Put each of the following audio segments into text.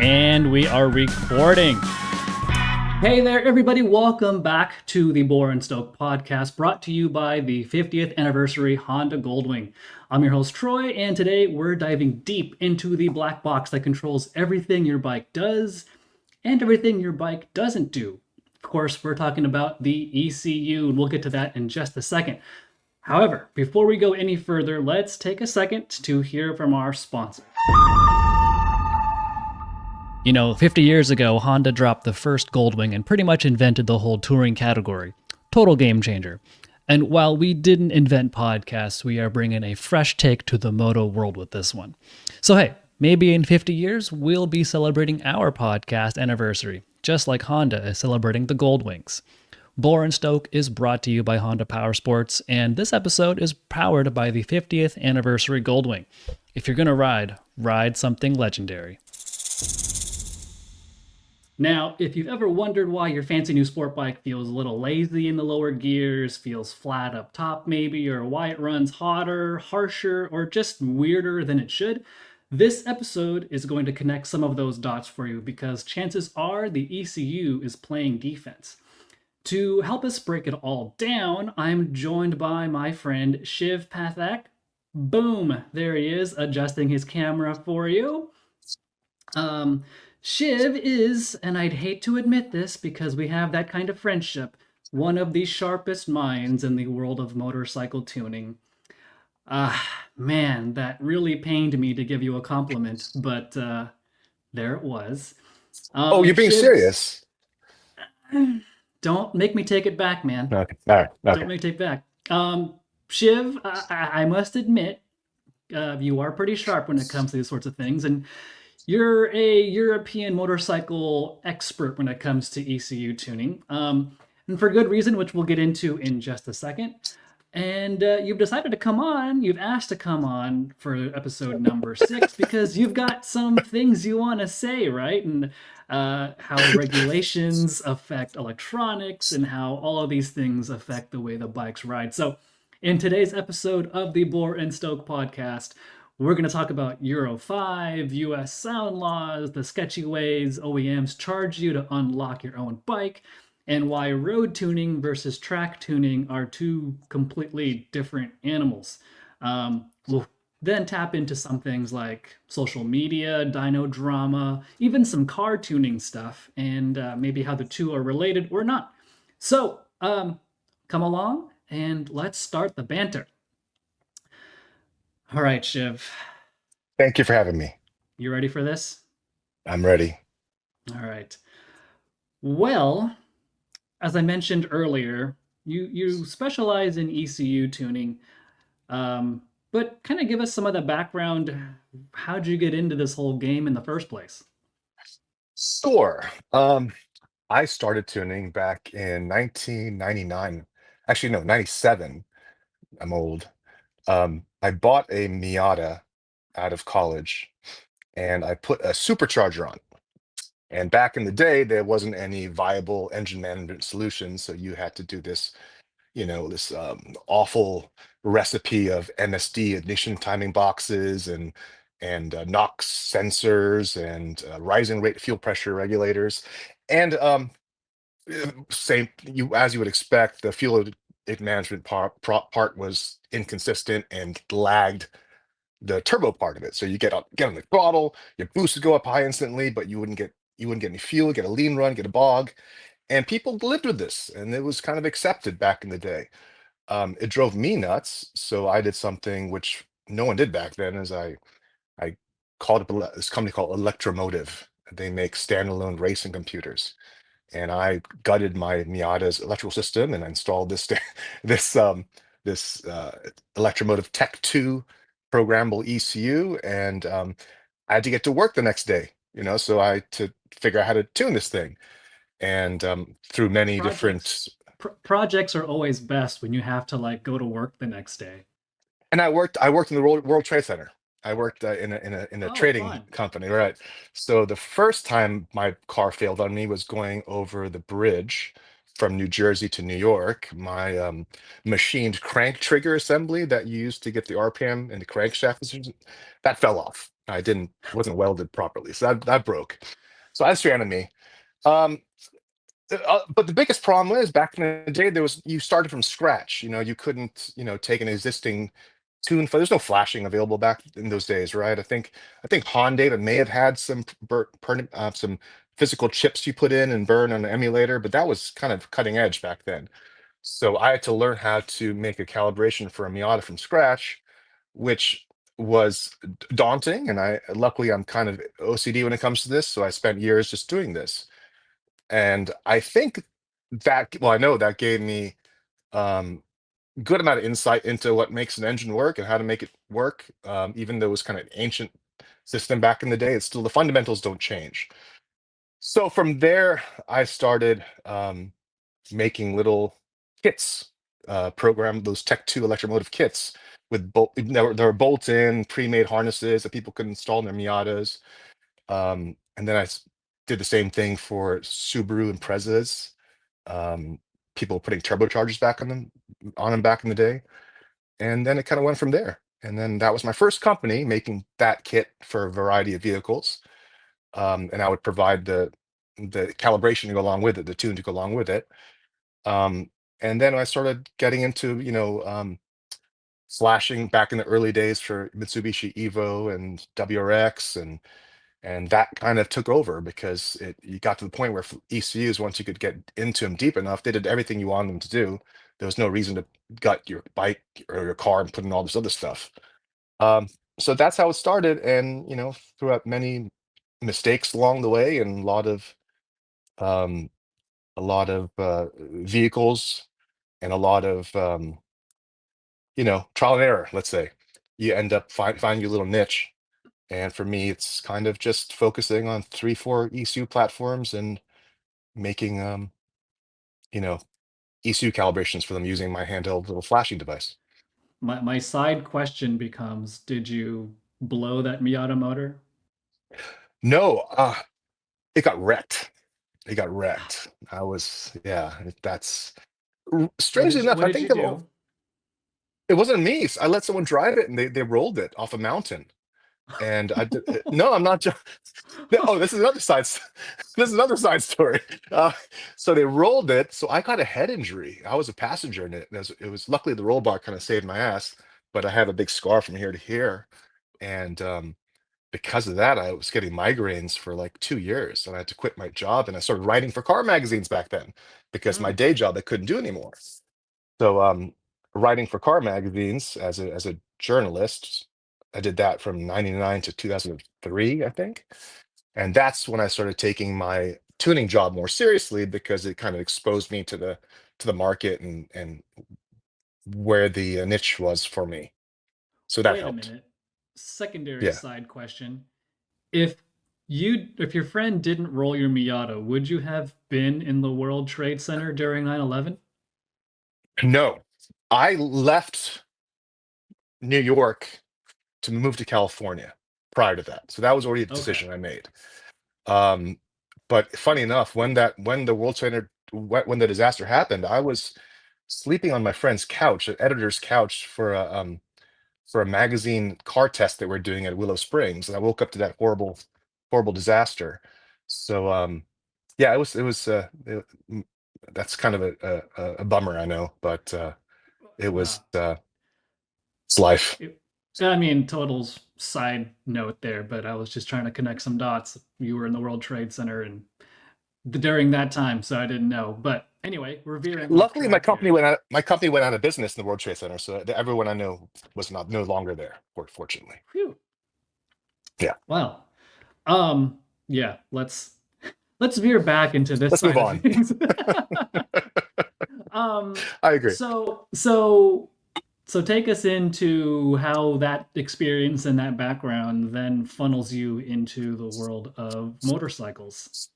And we are recording. Hey there, everybody. Welcome back to the Bore Stoke Podcast, brought to you by the 50th anniversary Honda Goldwing. I'm your host, Troy, and today we're diving deep into the black box that controls everything your bike does and everything your bike doesn't do. Of course, we're talking about the ECU, and we'll get to that in just a second. However, before we go any further, let's take a second to hear from our sponsor. 50 years ago, Honda dropped the first Goldwing and pretty much invented the whole touring category. Total game changer. And while we didn't invent podcasts, we are bringing a fresh take to the moto world with this one. So hey, maybe in 50 years, we'll be celebrating our podcast anniversary, just like Honda is celebrating the Goldwings. Bore Stoke is brought to you by Honda Powersports, and this episode is powered by the 50th anniversary Goldwing. If you're gonna ride something legendary. Now, if you've ever wondered why your fancy new sport bike feels a little lazy in the lower gears, feels flat up top maybe, or why it runs hotter, harsher, or just weirder than it should, this episode is going to connect some of those dots for you because chances are the ECU is playing defense. To help us break it all down, I'm joined by my friend Shiv Pathak. Boom, there he is, adjusting his camera for you. Shiv is, and I'd hate to admit this because we have that kind of friendship, one of the sharpest minds in the world of motorcycle tuning. Man, that really pained me to give you a compliment, but there it was. Oh, you're being Shiv, serious? don't make me take it back, man. Okay. All right. Don't Okay. make me take it back. Shiv, I must admit, you are pretty sharp when it comes to these sorts of things, and you're a European motorcycle expert when it comes to ECU tuning, and for good reason, which we'll get into in just a second. And you've decided to come on, you've asked to come on for episode number 6 because you've got some things you want to say, right? And how regulations affect electronics and how all of these things affect the way the bikes ride. So, in today's episode of the Bore and Stoke podcast, we're going to talk about Euro 5, US sound laws, the sketchy ways OEMs charge you to unlock your own bike, and why road tuning versus track tuning are two completely different animals. We'll then tap into some things like social media, dyno drama, even some car tuning stuff, and maybe how the two are related or not. So, come along and let's start the banter. All right, Shiv. Thank you for having me. You ready for this? I'm ready. All right. Well, as I mentioned earlier, you specialize in ECU tuning, but kind of give us some of the background. How'd you get into this whole game in the first place? Sure. I started tuning back in 1999. Actually, no, 97. I'm old. I bought a Miata out of college and I put a supercharger on. And back in the day, there wasn't any viable engine management solution. So you had to do this, this awful recipe of MSD ignition timing boxes and NOx sensors and rising rate fuel pressure regulators. And same you as you would expect, the fuel management part was inconsistent and lagged the turbo part of it. So you get on the throttle, your boost would go up high instantly, but you wouldn't get any fuel, get a lean run, get a bog. And people lived with this, and it was kind of accepted back in the day. It drove me nuts, so I did something which no one did back then, is I called up this company called Electromotive. They make standalone racing computers, and I gutted my Miata's electrical system and I installed this Electromotive Tech 2 programmable ECU, and I had to get to work the next day, so I had to figure out how to tune this thing, and through many Projects different. projects are always best when you have to like go to work the next day. And I worked in the World Trade Center. I worked in a Oh, trading fun. company, right? So the first time my car failed on me was going over the bridge from New Jersey to New York. My machined crank trigger assembly that you used to get the RPM and the crankshaft that fell off. I didn't wasn't welded properly, so that broke. So that's your enemy. Um, but the biggest problem is back in the day, you started from scratch. You couldn't take an existing tune for. There's no flashing available back in those days, right? I think Honda may have had some physical chips you put in and burn on an emulator, but that was kind of cutting edge back then. So I had to learn how to make a calibration for a Miata from scratch, which was daunting. And luckily I'm kind of OCD when it comes to this, so I spent years just doing this. And I think well, I know that gave me um, good amount of insight into what makes an engine work and how to make it work. Even though it was kind of an ancient system back in the day, it's still the fundamentals don't change. So from there, I started making little kits, program those Tech 2 electromotive kits with there were bolt-in pre-made harnesses that people could install in their Miatas. And then did the same thing for Subaru and Imprezas. Um, People putting turbochargers back on them back in the day, and then it kind of went from there. And then that was my first company making that kit for a variety of vehicles. And I would provide the calibration to go along with it, the tune to go along with it. Um, and then I started getting into flashing back in the early days for Mitsubishi Evo and WRX, and that kind of took over because you got to the point where ECUs, once you could get into them deep enough, they did everything you wanted them to do. There was no reason to gut your bike or your car and put in all this other stuff. Um, so that's how it started, and throughout many mistakes along the way, and um, vehicles, and a lot of trial and error. Let's say you end up finding your little niche. And for me, it's kind of just focusing on 3, 4 ECU platforms and making you know, ECU calibrations for them using my handheld little flashing device. My side question becomes, did you blow that Miata motor? No, it got wrecked. It got wrecked. Yeah, that's strangely enough, What I did think you do? it wasn't me. I let someone drive it and they rolled it off a mountain. And no, I'm not. Oh, this is another side. This is another side story. So they rolled it. So I got a head injury. I was a passenger in it. It was luckily the roll bar kind of saved my ass, but I have a big scar from here to here. And because of that, I was getting migraines for like 2 years, and I had to quit my job. And I started writing for car magazines back then because my Hmm. day job I couldn't do anymore. So writing for car magazines as a journalist, I did that from 99 to 2003, I think. And that's when I started taking my tuning job more seriously because it kind of exposed me to the market and where the niche was for me. So that Wait a helped. minute. Secondary Yeah. side question. If if your friend didn't roll your Miata, would you have been in the World Trade Center during 9/11? No, I left New York to move to California prior to that. So that was already a Okay. decision I made. Um, but funny enough, when the World Center when the disaster happened, I was sleeping on my friend's couch, an editor's couch, for a magazine car test that we're doing at Willow Springs, and I woke up to that horrible, horrible disaster. So yeah, that's kind of a bummer, I know, but it was Wow. it's life. It, I mean, total side note there, but I was just trying to connect some dots. You were in the World Trade Center and during that time, so I didn't know. But anyway, we're veering off Luckily, my track company here. went out. My company went out of business in the World Trade Center, so everyone I know was not no longer there. Fortunately, Phew. yeah. Well, um, yeah, let's veer back into this Let's move side of on. things. um, I agree. so so so take us into how that experience and that background then funnels you into the world of motorcycles.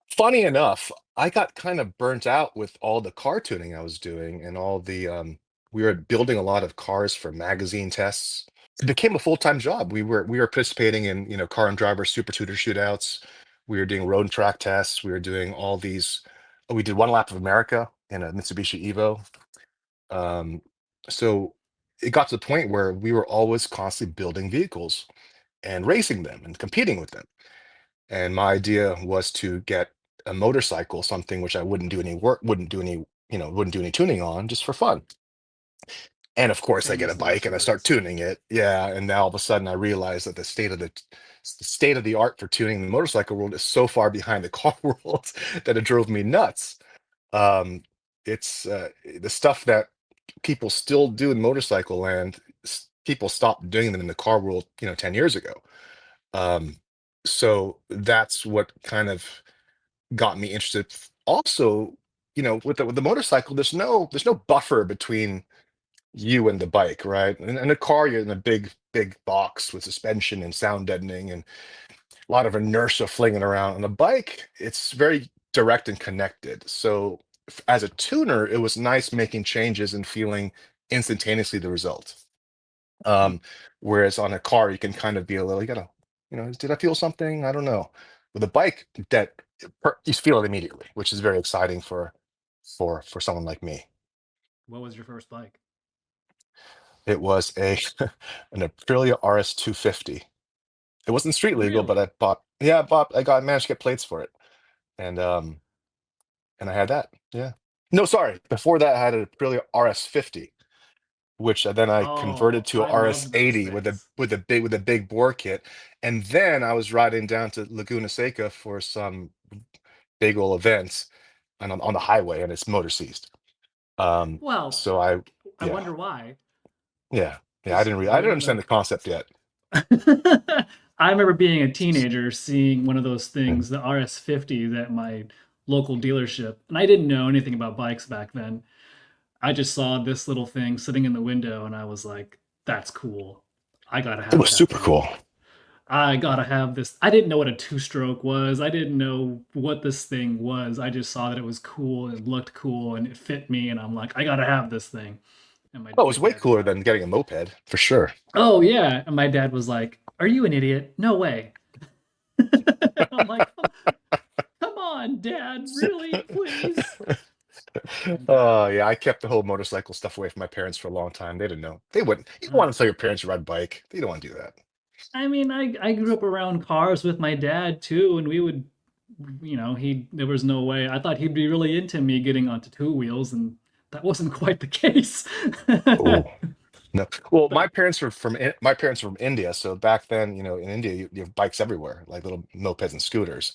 Funny enough, I got kind of burnt out with all the car tuning I was doing and all the we were building a lot of cars for magazine tests. It became a full-time job. We were participating in, car and driver super tutor shootouts. We were doing road and track tests. We were doing all these. We did one lap of America in a Mitsubishi Evo. Um, so it got to the point where we were always constantly building vehicles. and racing them and competing with them. And my idea was to get a motorcycle, something which I wouldn't do any work, wouldn't do any, wouldn't do any tuning on, just for fun. And of course, I get a Famous bike last and I start words. tuning it. Yeah, and now all of a sudden, I realize that the state of the art for tuning the motorcycle world is so far behind the car world that it drove me nuts. Um, it's the stuff that people still do in motorcycle land. People stopped doing them in the car world, 10 years ago. Um, so that's what kind of got me interested. Also, with the motorcycle, there's no buffer between you and the bike, right? And in a car, you're in a big box with suspension and sound deadening and a lot of inertia flinging around. On a bike, it's very direct and connected. So as a tuner, it was nice making changes and feeling instantaneously the result. Hmm. Um, Whereas on a car, you can kind of be a little, you gotta, did I feel something? I don't know. With a bike, you feel it immediately, which is very exciting for someone like me. What was your first bike? It was an Aprilia RS 250. It wasn't street legal, but Really? I managed to get plates for it. And I had that. Yeah. No, sorry. Before that, I had an Aprilia RS 50, which then I converted Oh, to a I RS loved those 80 with a things. big bore kit. And then I was riding down to Laguna Seca for some big old events and on the highway, and it's motor seized. Well, So I yeah, wonder why. yeah, yeah. Just I didn't going in understand the concept yet. the. I remember being a teenager seeing one of those Mhm. things, the RS50, at my local dealership, and I didn't know anything about bikes back then. I just saw this little thing sitting in the window, and I was like, "That's cool. I gotta It have was that super thing." cool. I gotta have this. I didn't know what a two stroke was. I didn't know what this thing was. I just saw that it was cool and it looked cool and it fit me. And I'm like, I gotta have this thing. And Oh, it my was way dad was cooler like, than getting a moped, for sure. oh, yeah. And my dad was like, are you an idiot? No way. I'm like, oh, come on, dad. Really? Please? And Oh, yeah, I kept the whole motorcycle stuff away from my parents for a long time. They didn't know. They wouldn't. You don't want uh, to tell your parents you ride a bike. They don't want to do that. I mean, I grew up around cars with my dad too. And we would, there was no way. I thought he'd be really into me getting onto two wheels. And that wasn't quite the case. Oh, no. Well, But my parents were from India, so back then, in India, you have bikes everywhere, like little mopeds and scooters.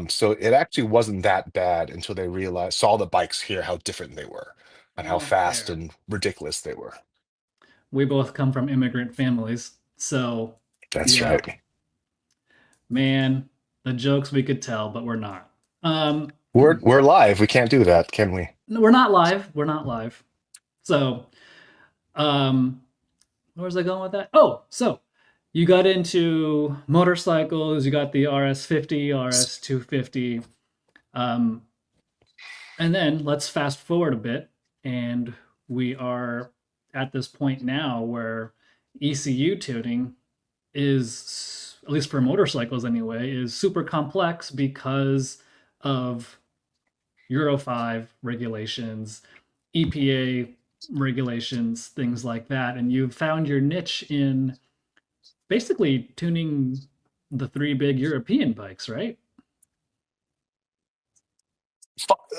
So it actually wasn't that bad until they saw the bikes here, how different they were, and how well, fast fair. and ridiculous they were. We both come from immigrant families. So, That's yeah, right. man, the jokes we could tell, but we're not. Um, We're live. We can't do that, can we? no, we're not live. We're not live. So, um, where was I going with that? Oh, so you got into motorcycles, you got the RS50, RS250. Um, and then let's fast forward a bit, and we are at this point now where ECU tuning is, at least for motorcycles anyway, is super complex because of Euro 5 regulations, EPA regulations, things like that. And you've found your niche in basically tuning the three big European bikes, right?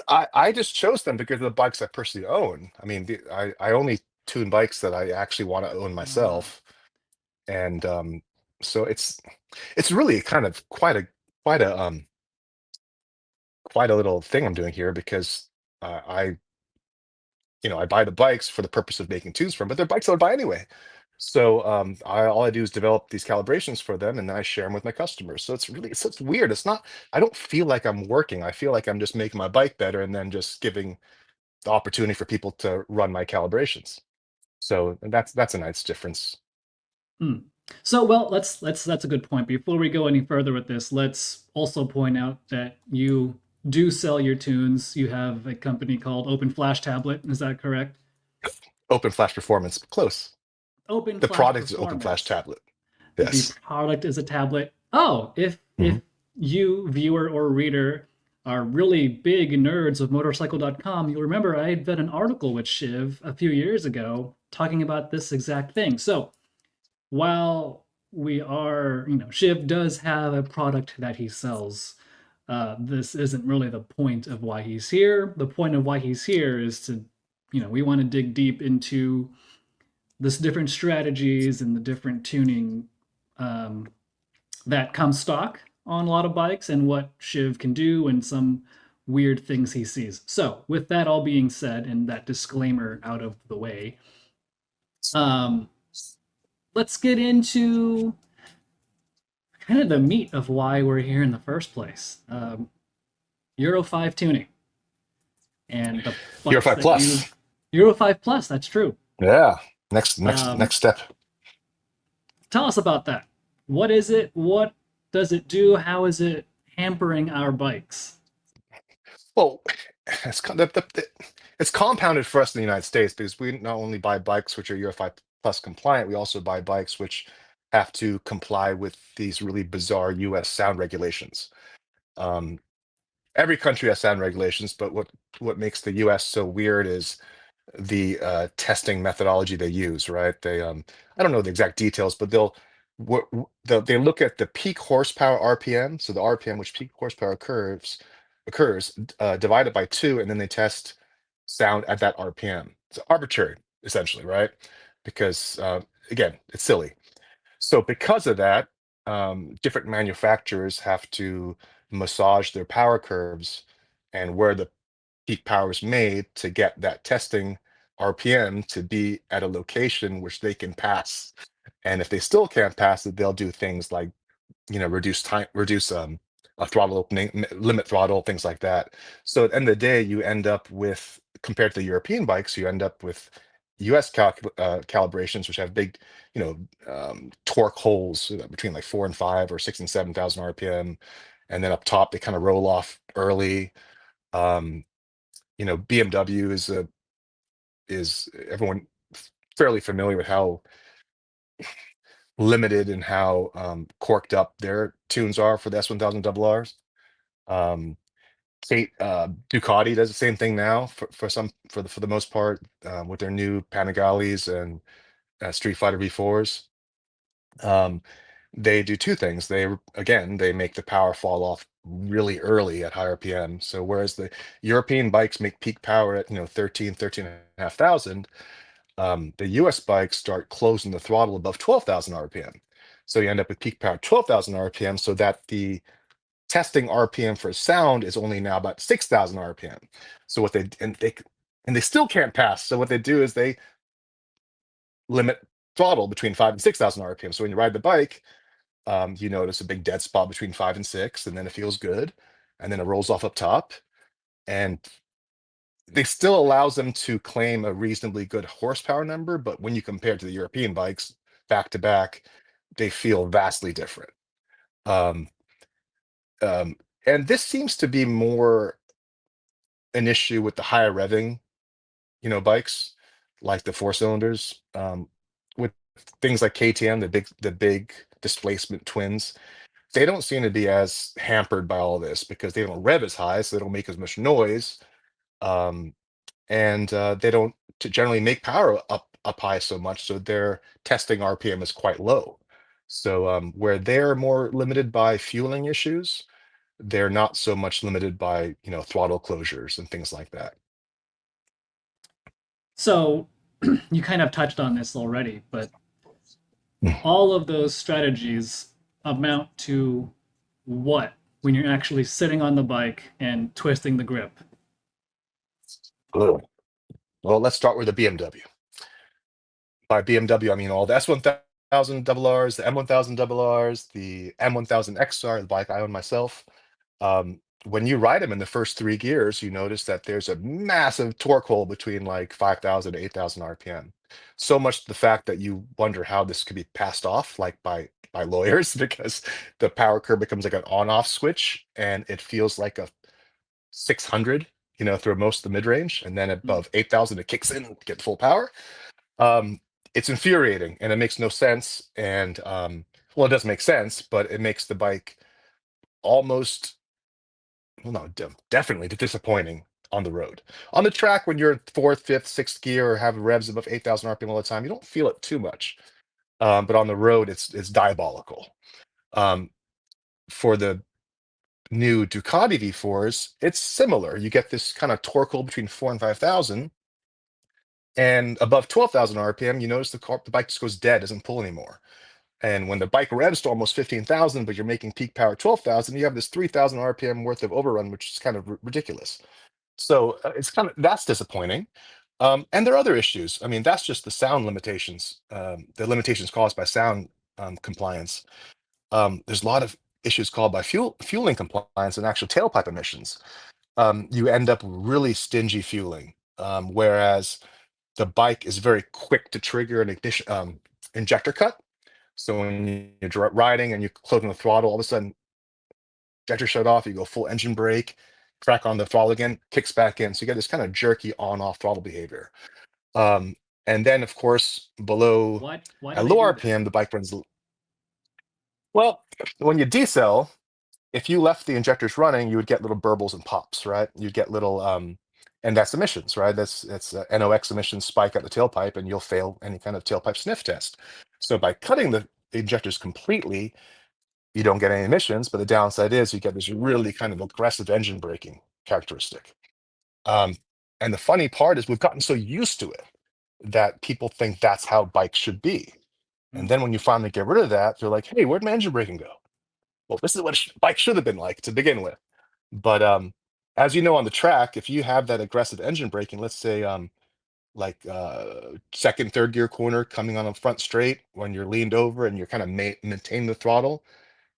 I just chose them because of the bikes I personally own. I mean, I only tune bikes that I actually want to own Uh, myself, and so it's really kind of quite a quite a little thing I'm doing here because I I buy the bikes for the purpose of making tunes from, but they're bikes I would buy anyway. So all I do is develop these calibrations for them, and then I share them with my customers. So it's weird. It's not. I don't feel like I'm working. I feel like I'm just making my bike better, and then just giving the opportunity for people to run my calibrations. So that's a nice difference. hmm. So, well, let's that's a good point. Before we go any further with this, let's also point out that you do sell your tunes. You have a company called Open Flash Tablet. Is that correct? Open Flash Performance, close. Open The Flash product is Open Flash Performance. Tablet. The Yes. product is a tablet. Oh, if Mhm. you viewer or reader are really big nerds of Motorcycle.com, you'll remember I had done an article with Shiv a few years ago talking about this exact thing. So while we are, Shiv does have a product that he sells. This isn't really the point of why he's here. The point of why he's here is to, we want to dig deep into this different strategies and the different tuning um, that come stock on a lot of bikes and what Shiv can do and some weird things he sees. So, with that all being said and that disclaimer out of the way, um, let's get into kind of the meat of why we're here in the first place. Euro 5 tuning and the Euro bikes 5 that you Plus. Euro 5 Plus, that's true. Yeah. Next, next, Um, next step. Tell us about that. What is it? What does it do? How is it hampering our bikes? Well, it's compounded for us in the United States because we not only buy bikes which are Euro 5 Plus compliant, we also buy bikes which have to comply with these really bizarre US sound regulations. Um, every country has sound regulations, but what makes the US so weird is the testing methodology they use, right? I don't know the exact details, but they look at the peak horsepower RPM, so the RPM which peak horsepower occurs divided by two, and then they test sound at that RPM. It's arbitrary, essentially, right? Because again, it's silly. So because of that, different manufacturers have to massage their power curves and where the peak power is made to get that testing RPM to be at a location which they can pass. And if they still can't pass it, they'll do things like, reduce time, reduce a throttle opening, limit throttle, things like that. So at the end of the day, you end up with, compared to the European bikes, you end up with US calibrations, which have big, torque holes between like 4 and 5 or 6 and 7,000 RPM. And then up top, they kind of roll off early. Um, BMW is everyone fairly familiar with how limited and how corked up their tunes are for the S1000 RRs. Um, Ducati does the same thing now for the most part with their new Panigales and Street Fighter V4s. Um, they do two things. They make the power fall off really early at higher PM. So whereas the European bikes make peak power at 13 and a half thousand, the US bikes start closing the throttle above 12,000 RPM. So you end up with peak power 12,000 RPM, so that the testing RPM for sound is only now about 6,000 RPM. So they still can't pass. So what they do is they limit throttle between 5 and 6,000 RPM. So when you ride the bike, you notice a big dead spot between 5 and 6, and then it feels good, and then it rolls off up top, and they still allows them to claim a reasonably good horsepower number, but when you compare to the European bikes back to back, they feel vastly different. Um, um, and this seems to be more an issue with the higher revving, bikes like the four cylinders, with things like KTM, the big displacement twins. They don't seem to be as hampered by all this because they don't rev as high, so they don't make as much noise. Um, and they don't generally make power up high so much, so their testing RPM is quite low. So where they're more limited by fueling issues, they're not so much limited by throttle closures and things like that. So, you kind of touched on this already, but Mm. all of those strategies amount to what when you're actually sitting on the bike and twisting the grip? Ugh. Well, let's start with the BMW. By BMW, I mean all the S1000 RRs, the M1000 RRs, the M1000 XR, the bike I own myself. When you ride them in the first three gears, you notice that there's a massive torque hole between like 5,000 to 8,000 RPM. So much to the fact that you wonder how this could be passed off, like by lawyers, because the power curve becomes like an on-off switch, and it feels like a 600, through most of the mid-range, and then above 8,000, it kicks in to get full power. Um, it's infuriating, and it makes no sense. And well, it does make sense, but it makes the bike almost, well, no, definitely disappointing on the road. On the track, when you're in fourth, fifth, sixth gear or have revs above 8,000 RPM all the time, you don't feel it too much. but on the road, it's diabolical. Um, for the new Ducati V4s, it's similar. You get this kind of torque between 4 and 5,000, and above 12,000 RPM, you notice the bike just goes dead, doesn't pull anymore. And when the bike revs to almost 15,000, but you're making peak power 12,000, you have this 3,000 RPM worth of overrun, which is kind of ridiculous. So it's kind of that's disappointing. And there are other issues. I mean, that's just the sound limitations, the limitations caused by sound compliance. There's a lot of issues caused by fueling compliance and actual tailpipe emissions. You end up with really stingy fueling, whereas the bike is very quick to trigger an ignition injector cut. So when you're riding and you're closing the throttle, all of a sudden injector shut off, you go full engine brake, crack on the throttle again, kicks back in. So you get this kind of jerky on-off throttle behavior. Um, and then, of course, below Why do at they low do that? RPM, the bike runs well. When you decel, if you left the injectors running, you would get little burbles and pops, right? You'd get little, and that's emissions, right? That's NOx emissions spike at the tailpipe, and you'll fail any kind of tailpipe sniff test. So by cutting the injectors completely, you don't get any emissions, but the downside is you get this really kind of aggressive engine braking characteristic. Um, and the funny part is we've gotten so used to it that people think that's how bikes should be. And Hmm. then when you finally get rid of that, they're like, hey, where'd my engine braking go? Well, this is what bike should have been like to begin with. But as you know, on the track, if you have that aggressive engine braking, let's say like second, third gear corner coming on a front straight when you're leaned over and you're kind of maintaining the throttle,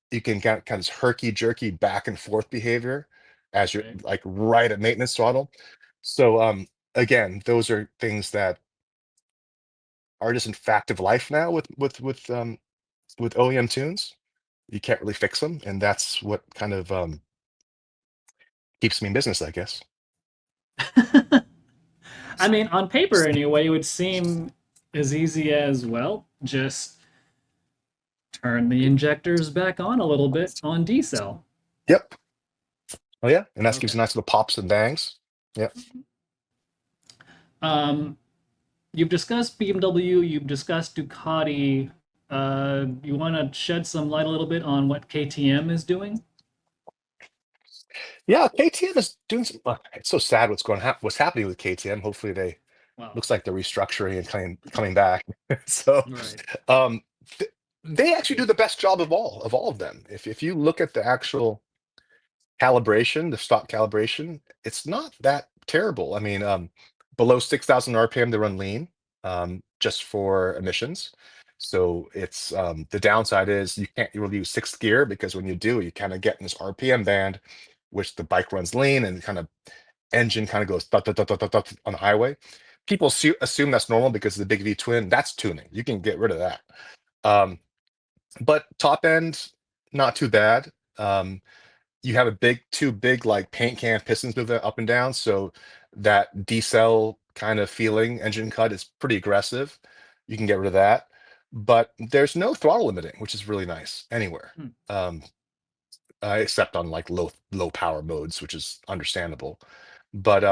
you can get kind of this herky jerky back and forth behavior as you're Right. like right at maintenance throttle. So again, those are things that are just in fact of life now with OEM tunes. You can't really fix them, and that's what kind of keeps me in business, I guess. I mean, on paper anyway, it would seem as easy as, well, just turn the injectors back on a little bit on decel. Yep. Oh yeah, and that gives Okay. nice little pops and bangs. Yep. Um, you've discussed BMW, you've discussed Ducati. You want to shed some light a little bit on what KTM is doing? Yeah, KTM is doing some. It's so sad what's happening with KTM. Hopefully, they Well, looks like they're restructuring and coming back. So, right. um, th- they actually do the best job of all of them. If you look at the actual calibration, the stock calibration, it's not that terrible. I mean, below 6,000 RPM, they run lean, just for emissions. So it's the downside is you can't really use sixth gear because when you do, you kind of get in this RPM band, which the bike runs lean and kind of engine kind of goes thut, thut, thut, thut, thut, thut on the highway. People assume that's normal because of the big V twin. That's tuning. You can get rid of that. Um, but top end, not too bad. You have two big like paint can pistons moving up and down, so that decel kind of feeling engine cut is pretty aggressive. You can get rid of that, but there's no throttle limiting, which is really nice anywhere, Hmm. um, except on like low power modes, which is understandable. But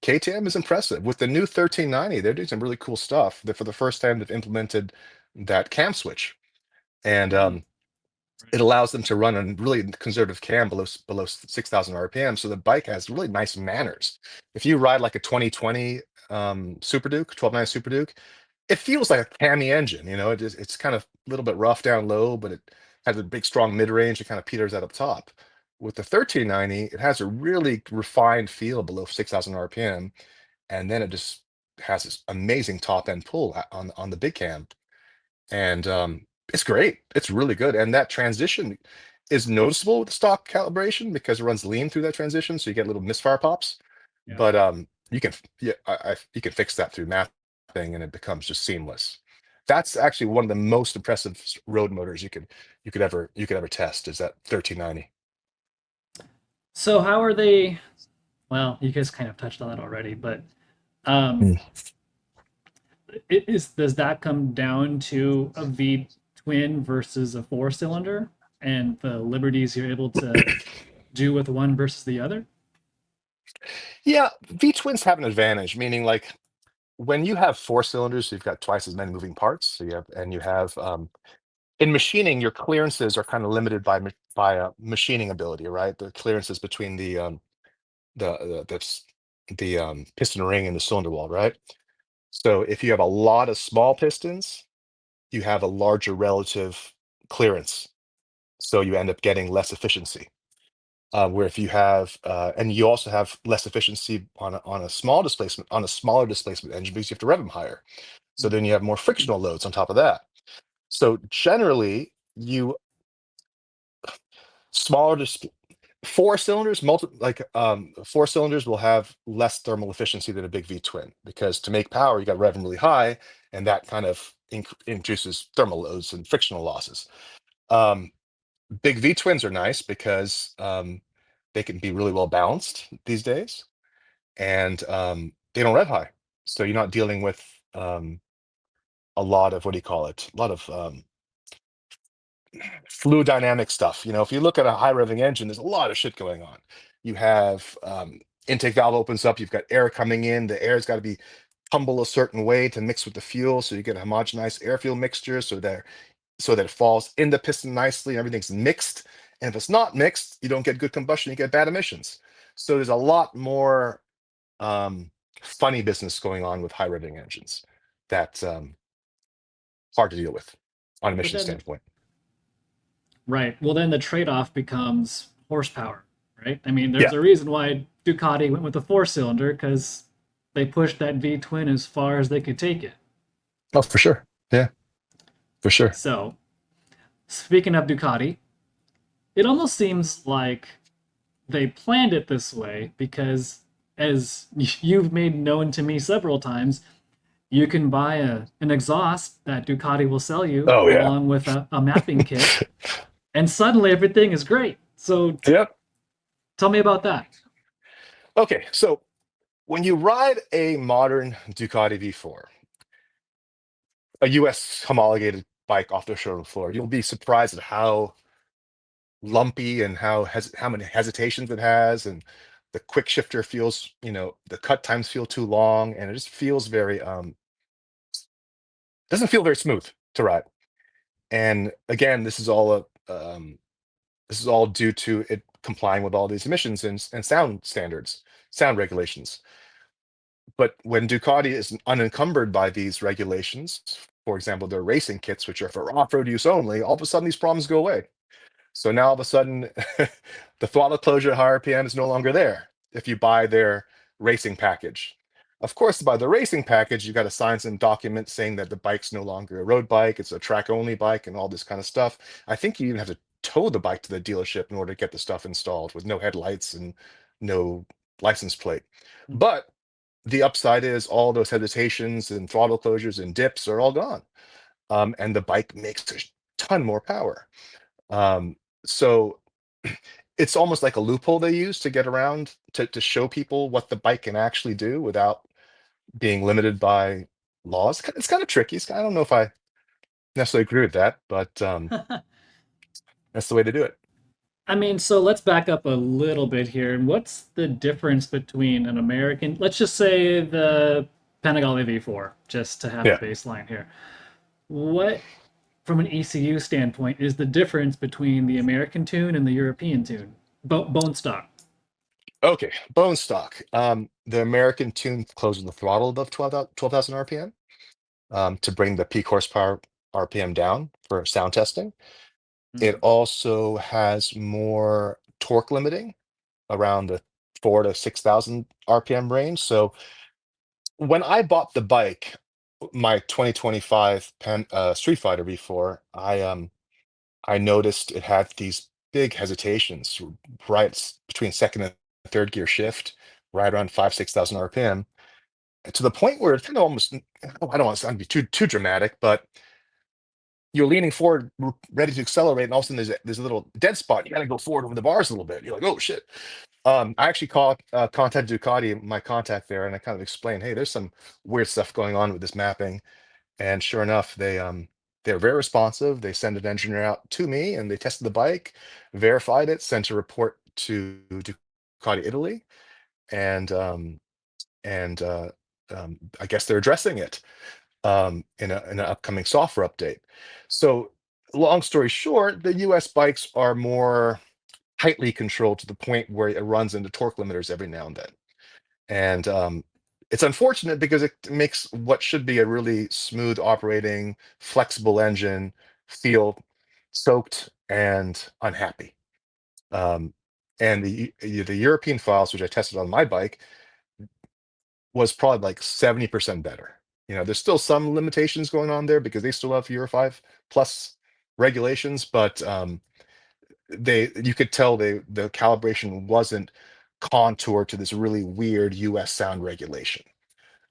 KTM is impressive with the new 1390. They're doing some really cool stuff. That for the first time they've implemented that cam switch, and Hmm. it Right. allows them to run a really conservative cam below 6,000 RPM. So the bike has really nice manners. If you ride like a 2020 Super Duke, 12.9 Super Duke, it feels like a cammy engine. It's kind of a little bit rough down low, but it has a big, strong mid range. It kind of peters out up top. With the 1390, it has a really refined feel below 6,000 RPM, and then it just has this amazing top end pull on the big cam, and it's great. It's really good, and that transition is noticeable with the stock calibration because it runs lean through that transition, so you get little misfire pops. Yeah. But you can yeah, you can fix that through mapping, and it becomes just seamless. That's actually one of the most impressive road motors you could ever test is that 1390. So how are they? Well, you guys kind of touched on that already, but um, Mm. does that come down to a V twin versus a four cylinder and the liberties you're able to do with one versus the other? Yeah, V twins have an advantage, meaning like when you have four cylinders, you've got twice as many moving parts. So you have in machining, your clearances are kind of limited by machining ability, right? The clearances between the piston ring and the cylinder wall, right? So if you have a lot of small pistons, you have a larger relative clearance. So you end up getting less efficiency. Where if you have, and you also have less efficiency on a small displacement, on a smaller displacement engine because you have to rev them higher. So then you have more frictional loads on top of that. So generally, you smaller dis- four cylinders, four cylinders will have less thermal efficiency than a big V twin because to make power, you got to rev them really high, and that kind of introduces thermal loads and frictional losses. Um, Big V twins are nice because they can be really well balanced these days, and they don't rev high, so you're not dealing with a lot of what do you call it? A lot of fluid dynamic stuff. If you look at a high revving engine, there's a lot of shit going on. You have intake valve opens up, you've got air coming in, the air's got to be tumble a certain way to mix with the fuel, so you get a homogenized air fuel mixture so that it falls in the piston nicely and everything's mixed. And if it's not mixed, you don't get good combustion, you get bad emissions. So there's a lot more funny business going on with high revving engines that's hard to deal with on But emission then, standpoint. right. Well, then the trade-off becomes horsepower, right? I mean, there's Yeah. a reason why Ducati went with a four-cylinder because they pushed that V twin as far as they could take it. Oh, for sure. Yeah, for sure. So, speaking of Ducati, it almost seems like they planned it this way because, as you've made known to me several times, you can buy an exhaust that Ducati will sell you Oh yeah. along with a mapping kit, and suddenly everything is great. So, Yep. tell me about that. Okay, so when you ride a modern Ducati V4, a US homologated bike off the showroom floor, you'll be surprised at how lumpy and how many hesitations it has, and the quick shifter feels, the cut times feel too long, and it just feels very doesn't feel very smooth to ride. And again, this is all due to it complying with all these emissions and sound standards, sound regulations. But when Ducati is unencumbered by these regulations, for example, their racing kits, which are for off-road use only, all of a sudden these problems go away. So now all of a sudden, the throttle closure at high RPM is no longer there if you buy their racing package. Of course, to buy the racing package, you got to sign some documents saying that the bike's no longer a road bike, it's a track-only bike, and all this kind of stuff. I think you even have to tow the bike to the dealership in order to get the stuff installed with no headlights and no license plate. But the upside is all those hesitations and throttle closures and dips are all gone. And the bike makes a ton more power. Um, so it's almost like a loophole they use to get around to show people what the bike can actually do without being limited by laws. It's kind of tricky. I don't know if I necessarily agree with that, but that's the way to do it. I mean, so let's back up a little bit here. And what's the difference between an American, let's just say the Panigale V4, just to have a Yeah. baseline here. What, from an ECU standpoint, is the difference between the American tune and the European tune? Bone stock. Okay. Bone stock. The American tune closes the throttle above 12,000 RPM to bring the peak horsepower RPM down for sound testing. It Mhm. also has more torque limiting around the 4 to 6,000 RPM range. So when I bought the bike, my 2025 Street Fighter V4, I noticed it had these big hesitations between second and third gear shift, right around 5 to 6,000 RPM, to the point where it's kind of almost, I don't want to sound be too dramatic, but you're leaning forward, ready to accelerate, and all of a sudden there's a little dead spot. You got to go forward over the bars a little bit. You're like, oh shit. I actually contacted Ducati, my contact there, and I kind of explained, hey, there's some weird stuff going on with this mapping. And sure enough, they're very responsive. They send an engineer out to me, and they tested the bike, verified it, sent a report to Ducati Italy, and I guess they're addressing it in an upcoming software update. So, long story short, the US bikes are more tightly controlled to the point where it runs into torque limiters every now and then. And it's unfortunate because it makes what should be a really smooth operating, flexible engine feel soaked and unhappy. Um, and the European files, which I tested on my bike, was probably like 70% better. There's still some limitations going on there because they still have Euro 5 plus regulations, but you could tell the calibration wasn't contoured to this really weird US sound regulation.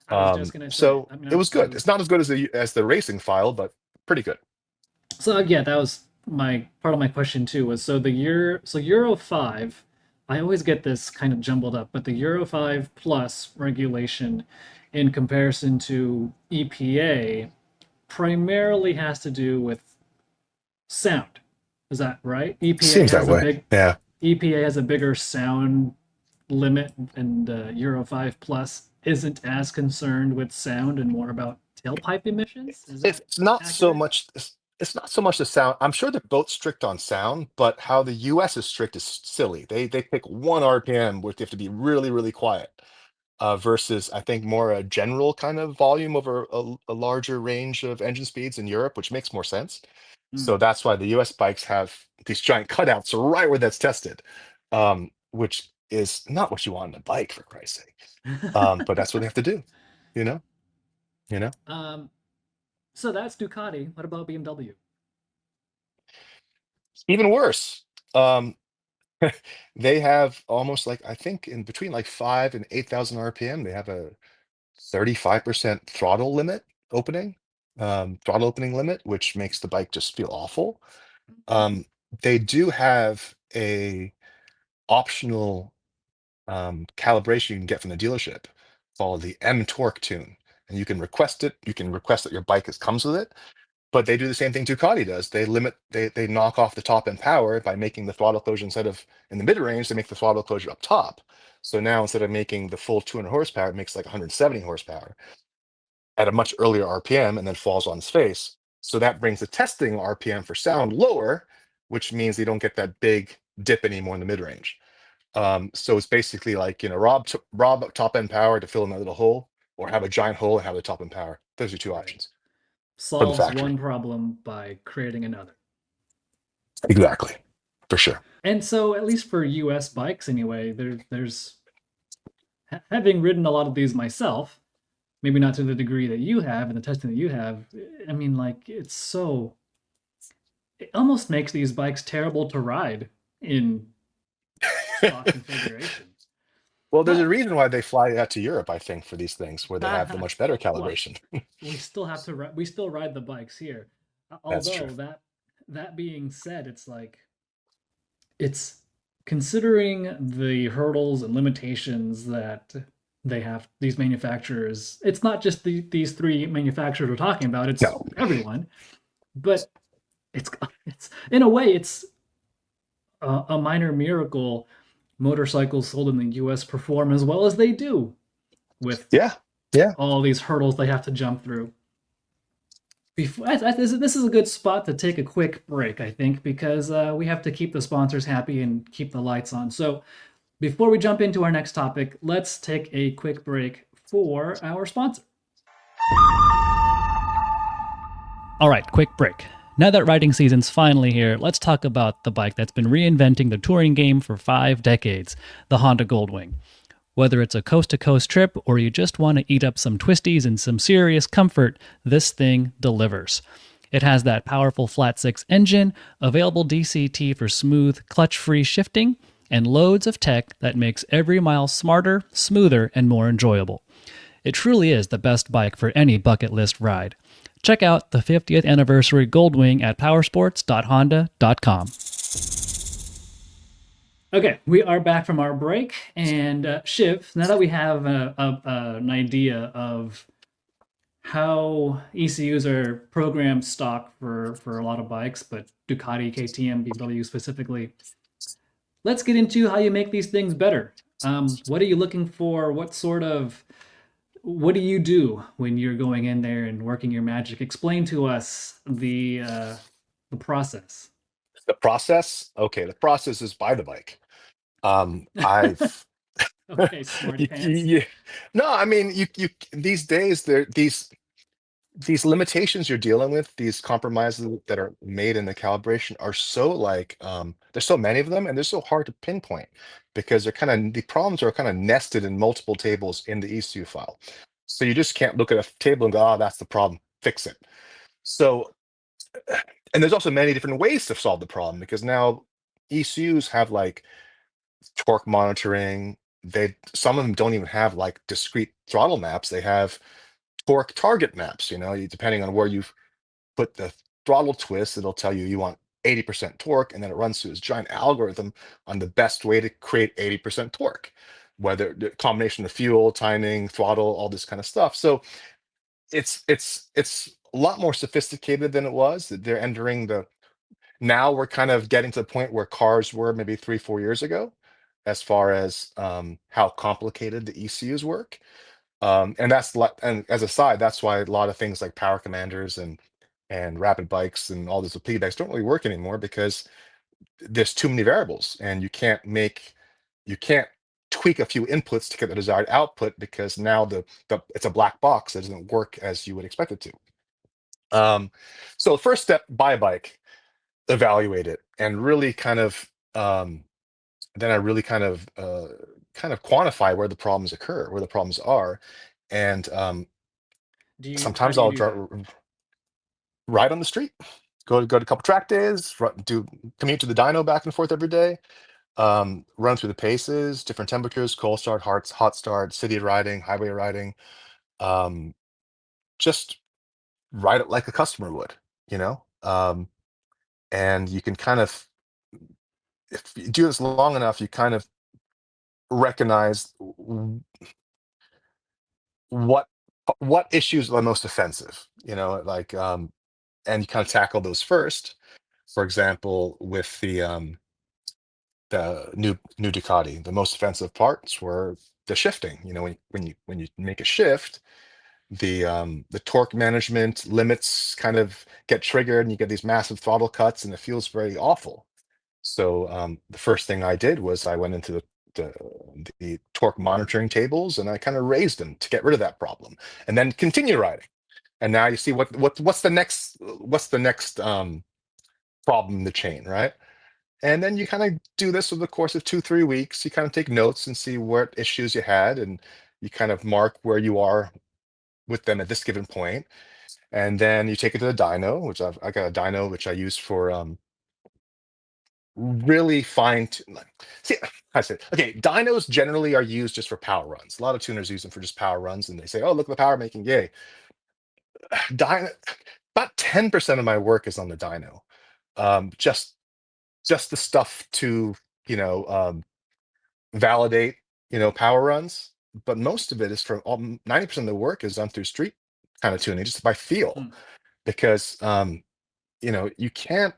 I was just gonna say. So I mean, it was good. It's not as good as the racing file, but pretty good. so yeah, that was my part of my question too. Was so Euro 5. I always get this kind of jumbled up, but the Euro 5 plus regulation, in comparison to EPA, primarily has to do with sound. Is that right? Seems that way. Yeah. EPA has a bigger sound limit, and Euro 5 plus isn't as concerned with sound and more about tailpipe emissions. Is that It's not so accurate? much. It's not so much the sound. I'm sure they're both strict on sound, but how the US is strict is silly. They pick one RPM where they have to be really, really quiet, versus I think more a general kind of volume over a larger range of engine speeds in Europe, which makes more sense. So Mm. that's why the US bikes have these giant cutouts right where that's tested, which is not what you want on a bike, for Christ's sake. But that's what they have to do, you know, you know. um, so that's Ducati. What about BMW? Even worse. Um, they have almost like I think in between like 5 and 8,000 RPM, they have a 35% throttle opening limit, which makes the bike just feel awful. Um, they do have a optional calibration you can get from the dealership called the M Torque tune, and you can request it. You can request that your bike comes with it, but they do the same thing Ducati does. They knock off the top end power by making the throttle closure instead of in the mid range, they make the throttle closure up top. So now instead of making the full 200 horsepower, it makes like 170 horsepower at a much earlier RPM and then falls on its face. So that brings the testing RPM for sound lower, which means you don't get that big dip anymore in the mid range. So it's basically like, rob top end power to fill in that little hole, or have a giant hole and have the top end power. Those are two Right. options from the Solves factory. one problem by creating another. Exactly, for sure. And so, at least for US bikes anyway, there's having ridden a lot of these myself, maybe not to the degree that you have and the testing that you have. I mean, like, it almost makes these bikes terrible to ride in stock configuration. Well, there's a But reason why they fly out to Europe, I think, for these things where they have the that, much better well, calibration. we still ride the bikes here. That's true. Although that being said, it's like it's considering the hurdles and limitations that they have, these manufacturers. It's not just these three manufacturers we're talking about, it's No. everyone. But it's it's in a way it's a minor miracle motorcycles sold in the US perform as well as they do with Yeah. Yeah. all these hurdles they have to jump through. This is a good spot to take a quick break, I think, because we have to keep the sponsors happy and keep the lights on. So before we jump into our next topic, let's take a quick break for our sponsor. All right, quick break. Now that riding season's finally here, let's talk about the bike that's been reinventing the touring game for 5 decades, the Honda Goldwing. Whether it's a coast-to-coast trip or you just want to eat up some twisties and some serious comfort, this thing delivers. It has that powerful flat six engine, available DCT for smooth, clutch-free shifting, and loads of tech that makes every mile smarter, smoother, and more enjoyable. It truly is the best bike for any bucket list ride. Check out the 50th anniversary Goldwing at powersports.honda.com. Okay, we are back from our break, and Shiv, now that we have an idea of how ECUs are programmed stock for a lot of bikes, but Ducati, KTM, BMW specifically, let's get into how you make these things better. What are you looking for? What sort of what do you do when you're going in there and working your magic? Explain to us the process. The process, okay, the process is buy the bike. I've Okay, smarty pants. no, I mean you these days there these limitations you're dealing with, these compromises that are made in the calibration are so like there's so many of them and they're so hard to pinpoint because the problems are kind of nested in multiple tables in the ECU file. So you just can't look at a table and go, oh, that's the problem, fix it. So and there's also many different ways to solve the problem because now ECUs have like torque monitoring. Some of them don't even have like discrete throttle maps. They have torque target maps, depending on where you've put the throttle twist, it'll tell you want 80% torque, and then it runs through this giant algorithm on the best way to create 80% torque, whether the combination of fuel, timing, throttle, all this kind of stuff. So it's a lot more sophisticated than it was. They're entering the Now we're kind of getting to the point where cars were maybe 3, 4 years ago, as far as how complicated the ECUs work. And as a side, that's why a lot of things like power commanders and rapid bikes and all these bikes don't really work anymore because there's too many variables and you can't tweak a few inputs to get the desired output because now the it's a black box that doesn't work as you would expect it to. So the first step, buy a bike, evaluate it, and really kind of then I really kind of quantify where the problems occur, where the problems are, and How sometimes do you I'll do that? ride on the street, go to a couple track days, do commute to the dyno back and forth every day, run through the paces, different temperatures, cold start, hot start, city riding, highway riding, um, just ride it like a customer would, you know. And you can kind of, if you do this long enough, you kind of recognize what what issues are the most offensive, like and you kind of tackle those first. For example, with the new Ducati, the most offensive parts were the shifting. When you make a shift, the torque management limits kind of get triggered, and you get these massive throttle cuts, and it feels very awful. So the first thing I did was I went into the, the torque monitoring tables and I kind of raised them to get rid of that problem, and then continue riding. And now you see what's the next problem in the chain, right? And then you kind of do this over the course of 2, 3 weeks. You kind of take notes and see what issues you had, and you kind of mark where you are with them at this given point. And then you take it to the dyno, which I got a dyno which I use for really see, I said, okay, dynos generally are used just for power runs. A lot of tuners use them for just power runs, and they say, oh, look at the power making, yay. Dyno, about 10% of my work is on the dyno. Just the stuff to, you know, um, validate, power runs. But most of it is 90% of the work is done through street kind of tuning, just by feel, Hmm. because you can't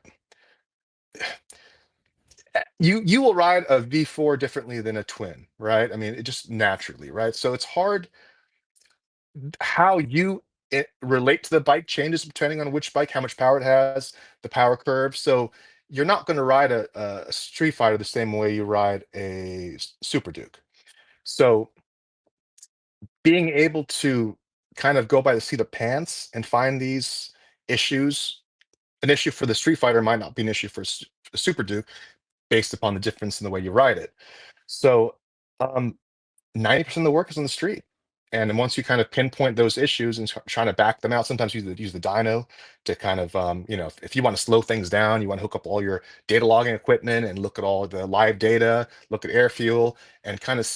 you will ride a V4 differently than a twin, right? I mean, it just naturally, right? So it's hard how relate to the bike changes depending on which bike, how much power it has, the power curve. So you're not going to ride a Street Fighter the same way you ride a Super Duke. So being able to kind of go by the seat of pants and find these issues, an issue for the Street Fighter might not be an issue for the Super Duke based upon the difference in the way you ride it. So, um, 90% of the work is on the street. And then once you kind of pinpoint those issues and trying to back them out, sometimes use the dyno to kind of, if you want to slow things down, you want to hook up all your data logging equipment and look at all the live data, look at air fuel, and kind of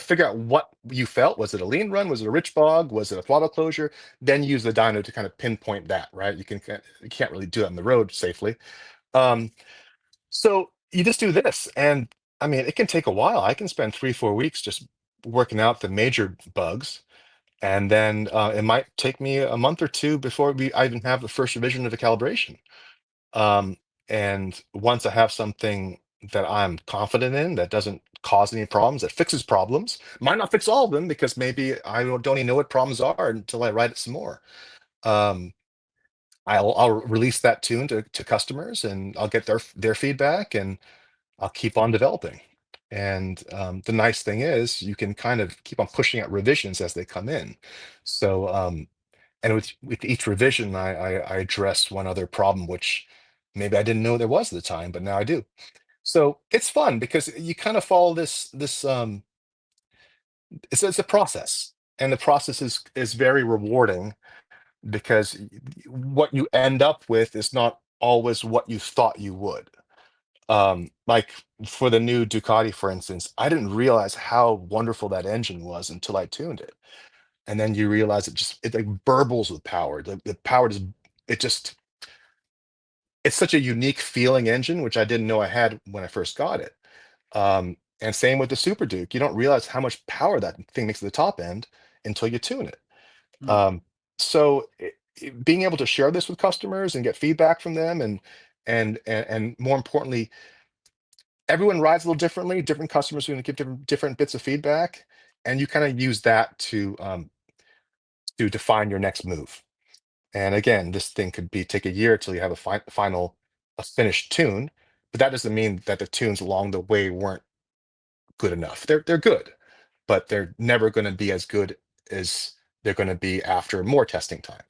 figure out what you felt. Was it a lean run? Was it a rich bog? Was it a throttle closure? Then use the dyno to kind of pinpoint that, right? You can't really do it on the road safely. Um, so you just do this, and I mean, it can take a while. I can spend 3, 4 weeks just working out the major bugs, and then it might take me a month or two before I even have the first revision of the calibration. Um, and once I have something that I'm confident in, that doesn't cause any problems, that fixes problems. Might not fix all of them because maybe I don't even know what problems are until I write it some more. Um, I'll release that tune to customers, and I'll get their feedback, and I'll keep on developing. And the nice thing is you can kind of keep on pushing out revisions as they come in. So and with each revision, I addressed one other problem, which maybe I didn't know there was at the time, but now I do. So it's fun because you kind of follow this it's a process, and the process is very rewarding because what you end up with is not always what you thought you would. Like for the new Ducati, for instance, I didn't realize how wonderful that engine was until I tuned it. And then you realize it like burbles with power. The power just it just it's such a unique feeling engine, which I didn't know I had when I first got it. And same with the Super Duke. You don't realize how much power that thing makes at the top end until you tune it. Hmm. Um, so being able to share this with customers and get feedback from them, and more importantly, everyone rides a little differently. Different customers are going to give different bits of feedback, and you kind of use that to define your next move. And again, this thing could be take a year till you have a finished tune, but that doesn't mean that the tunes along the way weren't good enough. They're good, but they're never going to be as good as they're going to be after more testing time.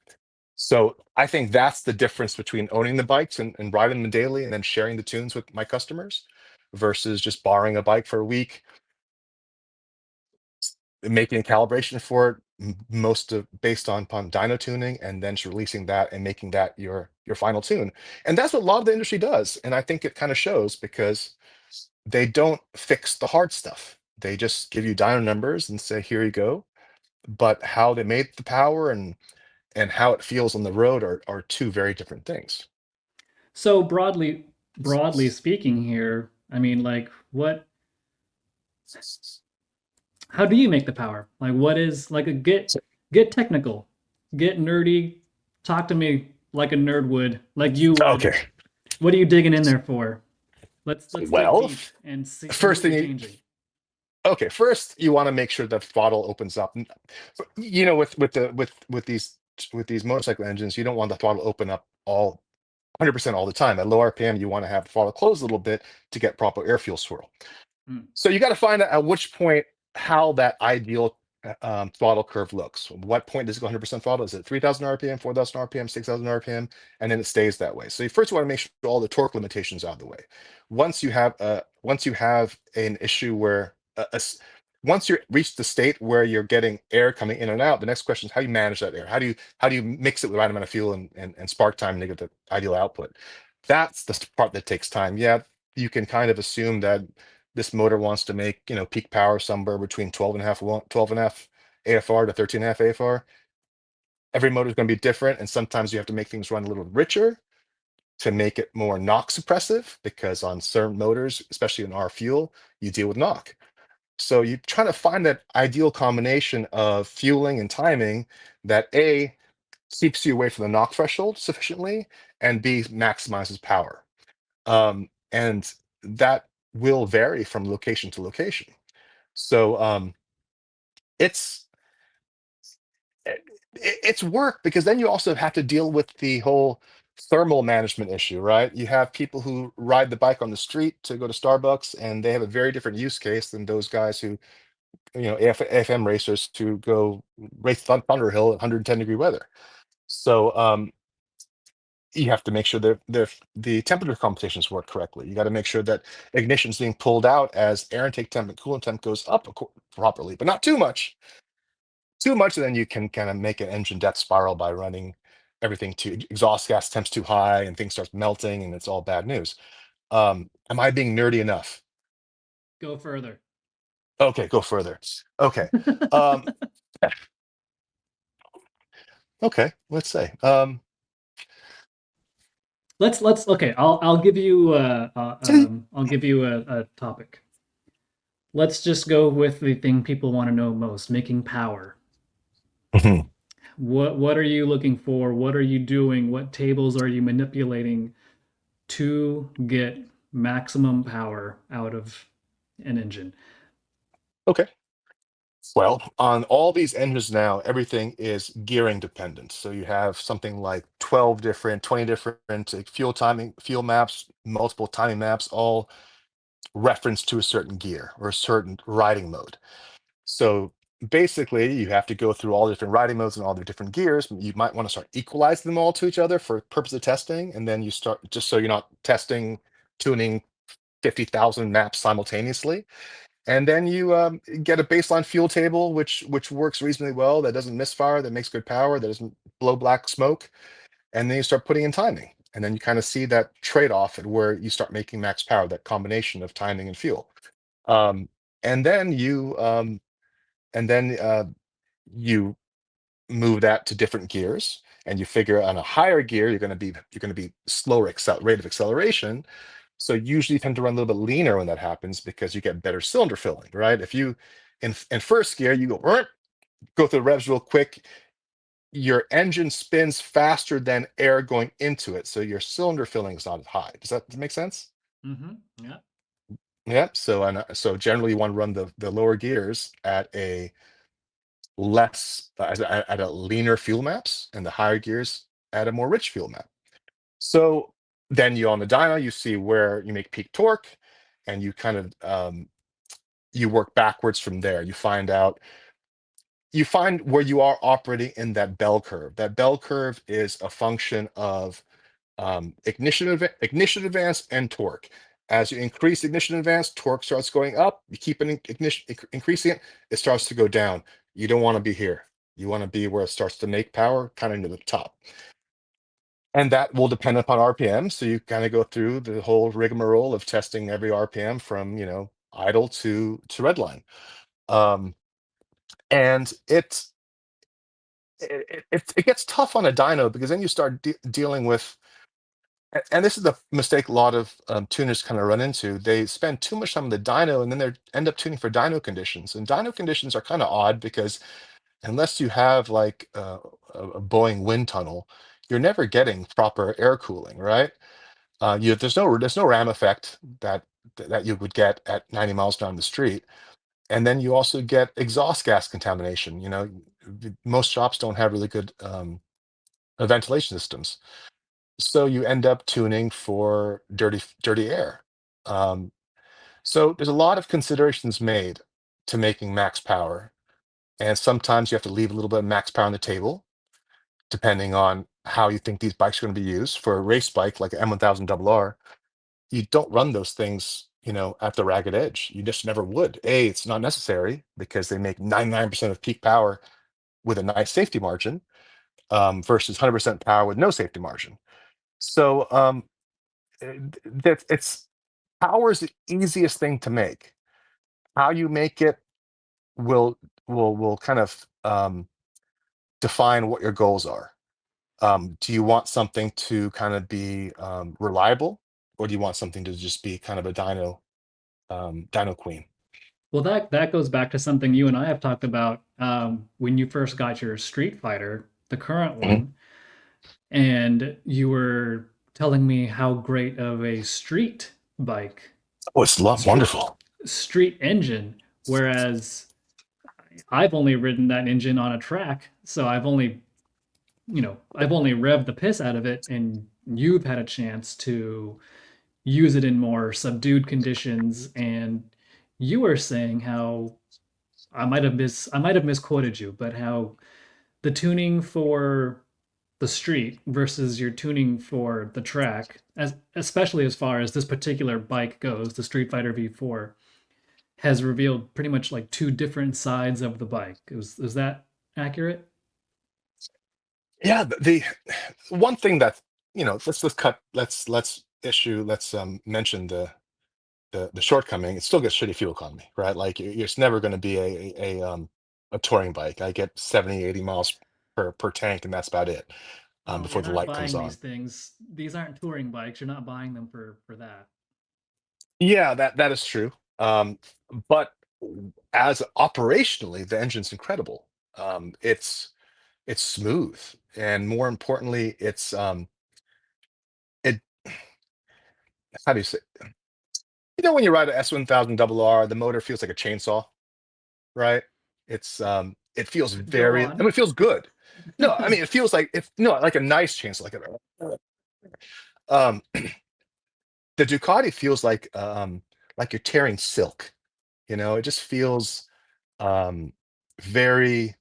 So I think that's the difference between owning the bikes and riding them daily and then sharing the tunes with my customers versus just borrowing a bike for a week, making a calibration for it, most of based upon dyno tuning, and then just releasing that and making that your final tune. And that's what a lot of the industry does. And I think it kind of shows because they don't fix the hard stuff. They just give you dyno numbers and say, here you go. But how they made the power and how it feels on the road are two very different things. So broadly speaking here, I mean, like, how do you make the power? Like, what is like a get technical, get nerdy, talk to me like a nerd would, like you would. Okay. What are you digging in there for? Let's dig Well, deep and see first what you're thing you, changing. okay, first you want to make sure the throttle opens up. With these motorcycle engines, you don't want the throttle open up all 100% all the time. At low RPM, you want to have the throttle closed a little bit to get proper air fuel swirl. Hmm. So you got to find out at which point how that ideal throttle curve looks. What point does it go 100% throttle? Is it 3,000 RPM, 4,000 RPM, 6,000 RPM, and then it stays that way. So you first want to make sure all the torque limitations are out of the way. Once you have an issue where once you reach the state where you're getting air coming in and out, the next question is how do you manage that air? How do you mix it with the right amount of fuel and spark time to get the ideal output? That's the part that takes time. Yeah, you can kind of assume that this motor wants to make, peak power somewhere between 12 and a half AFR to 13 and a half AFR. Every motor is going to be different, and sometimes you have to make things run a little richer to make it more knock suppressive, because on certain motors, especially in our fuel, you deal with knock. So you try to find that ideal combination of fueling and timing that A, keeps you away from the knock threshold sufficiently, and B, maximizes power. And that will vary from location to location. So it's it's work because then you also have to deal with the whole thermal management issue, right? You have people who ride the bike on the street to go to Starbucks, and they have a very different use case than those guys who, AFM racers to go race Thunder Hill at 110-degree weather. So you have to make sure that the temperature computations work correctly. You got to make sure that ignition is being pulled out as air intake temp and coolant temp goes up properly, but not too much. Too much, and then you can kind of make an engine death spiral by running everything to exhaust gas temps too high, and things start melting, and it's all bad news. Am I being nerdy enough? Go further. Okay, go further. Okay. Um, okay, let's say. Let's okay. I'll give you a topic. Let's just go with the thing people want to know most, making power. Mhm. What are you looking for? What are you doing? What tables are you manipulating to get maximum power out of an engine? Okay. Well, on all these engines now, everything is gearing dependent. So you have something like 12 different, 20 different fuel timing, fuel maps, multiple timing maps, all referenced to a certain gear or a certain riding mode. So basically, you have to go through all the different riding modes and all the different gears. You might want to start equalizing them all to each other for purpose of testing, and then you start just so you're not testing, tuning 50,000 maps simultaneously. And then you get a baseline fuel table, which works reasonably well, that doesn't misfire, that makes good power, that doesn't blow black smoke. And then you start putting in timing. And then you kind of see that trade-off at where you start making max power, that combination of timing and fuel. Um, and then and then you move that to different gears, and you figure on a higher gear you're going to be slower rate of acceleration. So usually you tend to run a little bit leaner when that happens because you get better cylinder filling, right? If you in first gear you go through the revs real quick, your engine spins faster than air going into it, so your cylinder filling is not as high. Does that make sense? Mm-hmm. Yeah. Yeah. So generally you want to run the lower gears at a less at a leaner fuel maps, and the higher gears at a more rich fuel map. So then you on the dyno, you see where you make peak torque, and you kind of you work backwards from there. You find where you are operating in that bell curve. That bell curve is a function of ignition advance and torque. As you increase ignition advance, torque starts going up. You keep increasing it, it starts to go down. You don't want to be here. You want to be where it starts to make power, kind of near the top. And that will depend upon RPM. So you kind of go through the whole rigmarole of testing every RPM from, idle to redline. Um, and it gets tough on a dyno because then you start dealing with, and this is the mistake a lot of tuners kind of run into. They spend too much time on the dyno, and then they end up tuning for dyno conditions. And dyno conditions are kind of odd because unless you have like a Boeing wind tunnel, you're never getting proper air cooling, right? There's no ram effect that you would get at 90 miles down the street. And then you also get exhaust gas contamination. Most shops don't have really good ventilation systems, so you end up tuning for dirty air. Um, so there's a lot of considerations made to making max power, and sometimes you have to leave a little bit of max power on the table, depending on how you think these bikes are going to be used. For a race bike like an M1000 RR, you don't run those things, at the ragged edge. You just never would. It's not necessary because they make 99% of peak power with a nice safety margin, versus 100% power with no safety margin. So it's power is the easiest thing to make. How you make it will will kind of define what your goals are. Do you want something to kind of be reliable, or do you want something to just be kind of a dyno queen? Well, that goes back to something you and I have talked about when you first got your Street Fighter, the current Mhm. one, and you were telling me how great of a street bike, Oh, it's street wonderful. street engine, whereas I've only ridden that engine on a track, so I've only revved the piss out of it, and you've had a chance to use it in more subdued conditions. And you were saying how I might have misquoted you, but how the tuning for the street versus your tuning for the track, especially as far as this particular bike goes, the Street Fighter V4, has revealed pretty much like two different sides of the bike. Is that accurate? Yeah, the one thing that let's mention the shortcoming. It still gets shitty fuel economy, right? Like it's never going to be a touring bike. I get 70, 80 miles per tank, and that's about it, Well, before you're the not light comes buying these on. things. These aren't touring bikes. You're not buying them for that. Yeah, that is true. But as operationally, the engine's incredible. It's smooth, and more importantly, it how do you say? when you ride a S1000 R, the motor feels like a chainsaw, right? It feels Go very, I on. mean, it feels good. No, I mean, it feels like if no, like a nice chainsaw, um, the Ducati feels like you're tearing silk. It just feels um very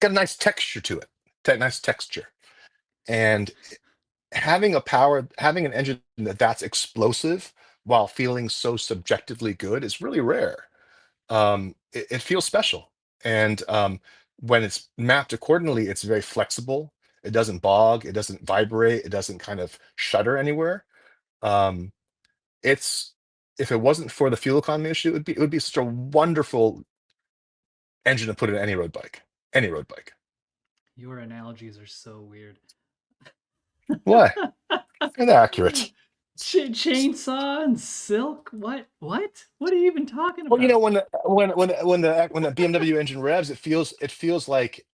got a nice texture to it. Nice texture. And having an engine that's explosive while feeling so subjectively good is really rare. It feels special. And when it's mapped accordingly, it's very flexible. It doesn't bog, it doesn't vibrate, it doesn't kind of shudder anywhere. Um, it's if it wasn't for the fuel economy issue, it would be such a wonderful engine to put in any road bike. Any road bike. Your analogies are so weird. Why? Inaccurate. Chainsaw and silk? What? What? What are you even talking Well, about? when the BMW engine revs, it feels like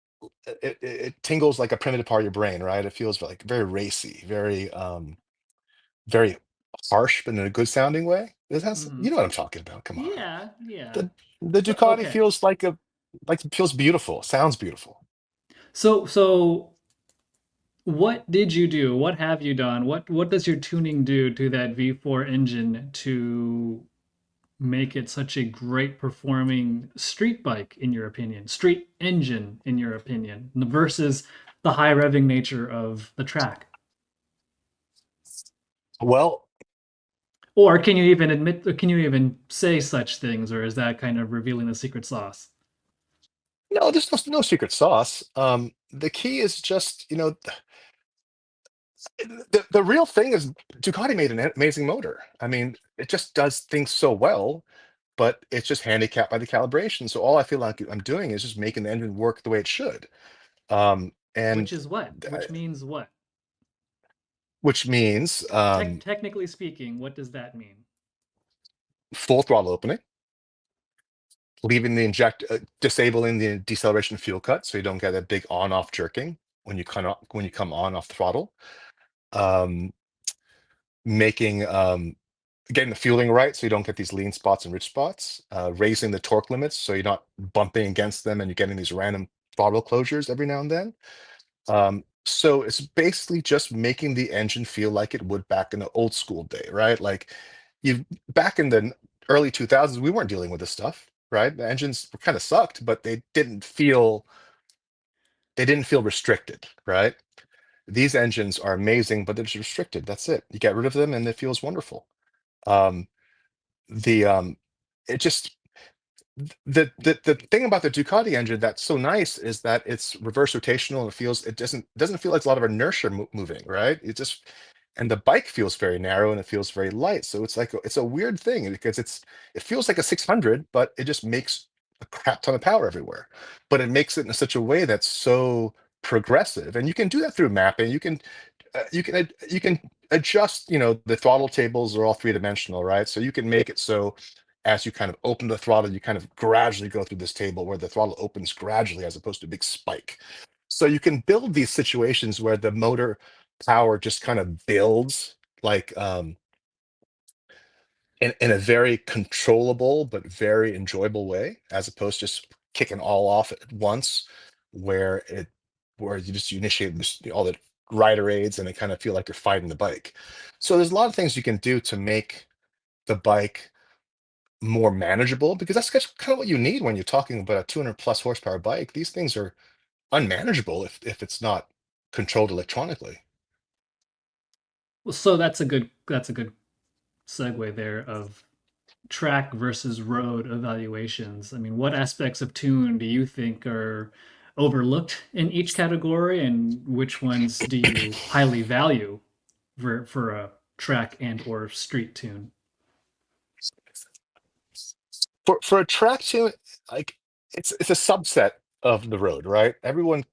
it tingles like a primitive part of your brain, right? It feels like very racy, very harsh, but in a good sounding way. It has, Hmm. you know what I'm talking about. Come on. Yeah, yeah. The So Ducati okay. feels like it feels beautiful, sounds beautiful. So what did you do? What have you done? What does your tuning do to that V4 engine to make it such a great performing street bike in your opinion? Street engine in your opinion versus the high revving nature of the track? Well, Or can you even admit, can you even say such things, or is that kind of revealing the secret sauce? no, there's no secret sauce. The key is just, the real thing is Ducati made an amazing motor. I mean, it just does things so well, but it's just handicapped by the calibration. So all I feel like I'm doing is just making the engine work the way it should. Which And is what? uh, Which means what? which means Technically speaking, what does that mean? full throttle opening, leaving disabling the deceleration fuel cut, so you don't get a big on-off jerking when you come on off the throttle. Um, making getting the fueling right so you don't get these lean spots and rich spots, raising the torque limits so you're not bumping against them and you're getting these random throttle closures every now and then. So it's basically just making the engine feel like it would back in the old school day, right? Like you back in the early 2000s, we weren't dealing with this stuff, right? The engines kind of sucked, but they didn't feel restricted, right? These engines are amazing, but they're just restricted. That's it. You get rid of them and it feels wonderful. Um, the it just the thing about the Ducati engine that's so nice is that it's reverse rotational and it doesn't feel like a lot of inertia moving, right? And the bike feels very narrow and it feels very light. So it's a weird thing because it feels like a 600, but it just makes a crap ton of power everywhere. But it makes it in such a way that's so progressive. And you can do that through mapping. You can adjust, the throttle tables are all three-dimensional, right? So you can make it so as you kind of open the throttle, you kind of gradually go through this table where the throttle opens gradually as opposed to a big spike. So you can build these situations where the motor power just kind of builds like in a very controllable but very enjoyable way, as opposed to just kicking all off at once, where it where you initiate all the rider aids and it kind of feel like you're fighting the bike. So there's a lot of things you can do to make the bike more manageable because that's kind of what you need when you're talking about a 200 plus horsepower bike. These things are unmanageable if it's not controlled electronically. Well, so that's a good segue there of track versus road evaluations. I mean, what aspects of tune do you think are overlooked in each category, and which ones do you highly value for a track and or street tune? For a track tune, like it's a subset of the road, right? Everyone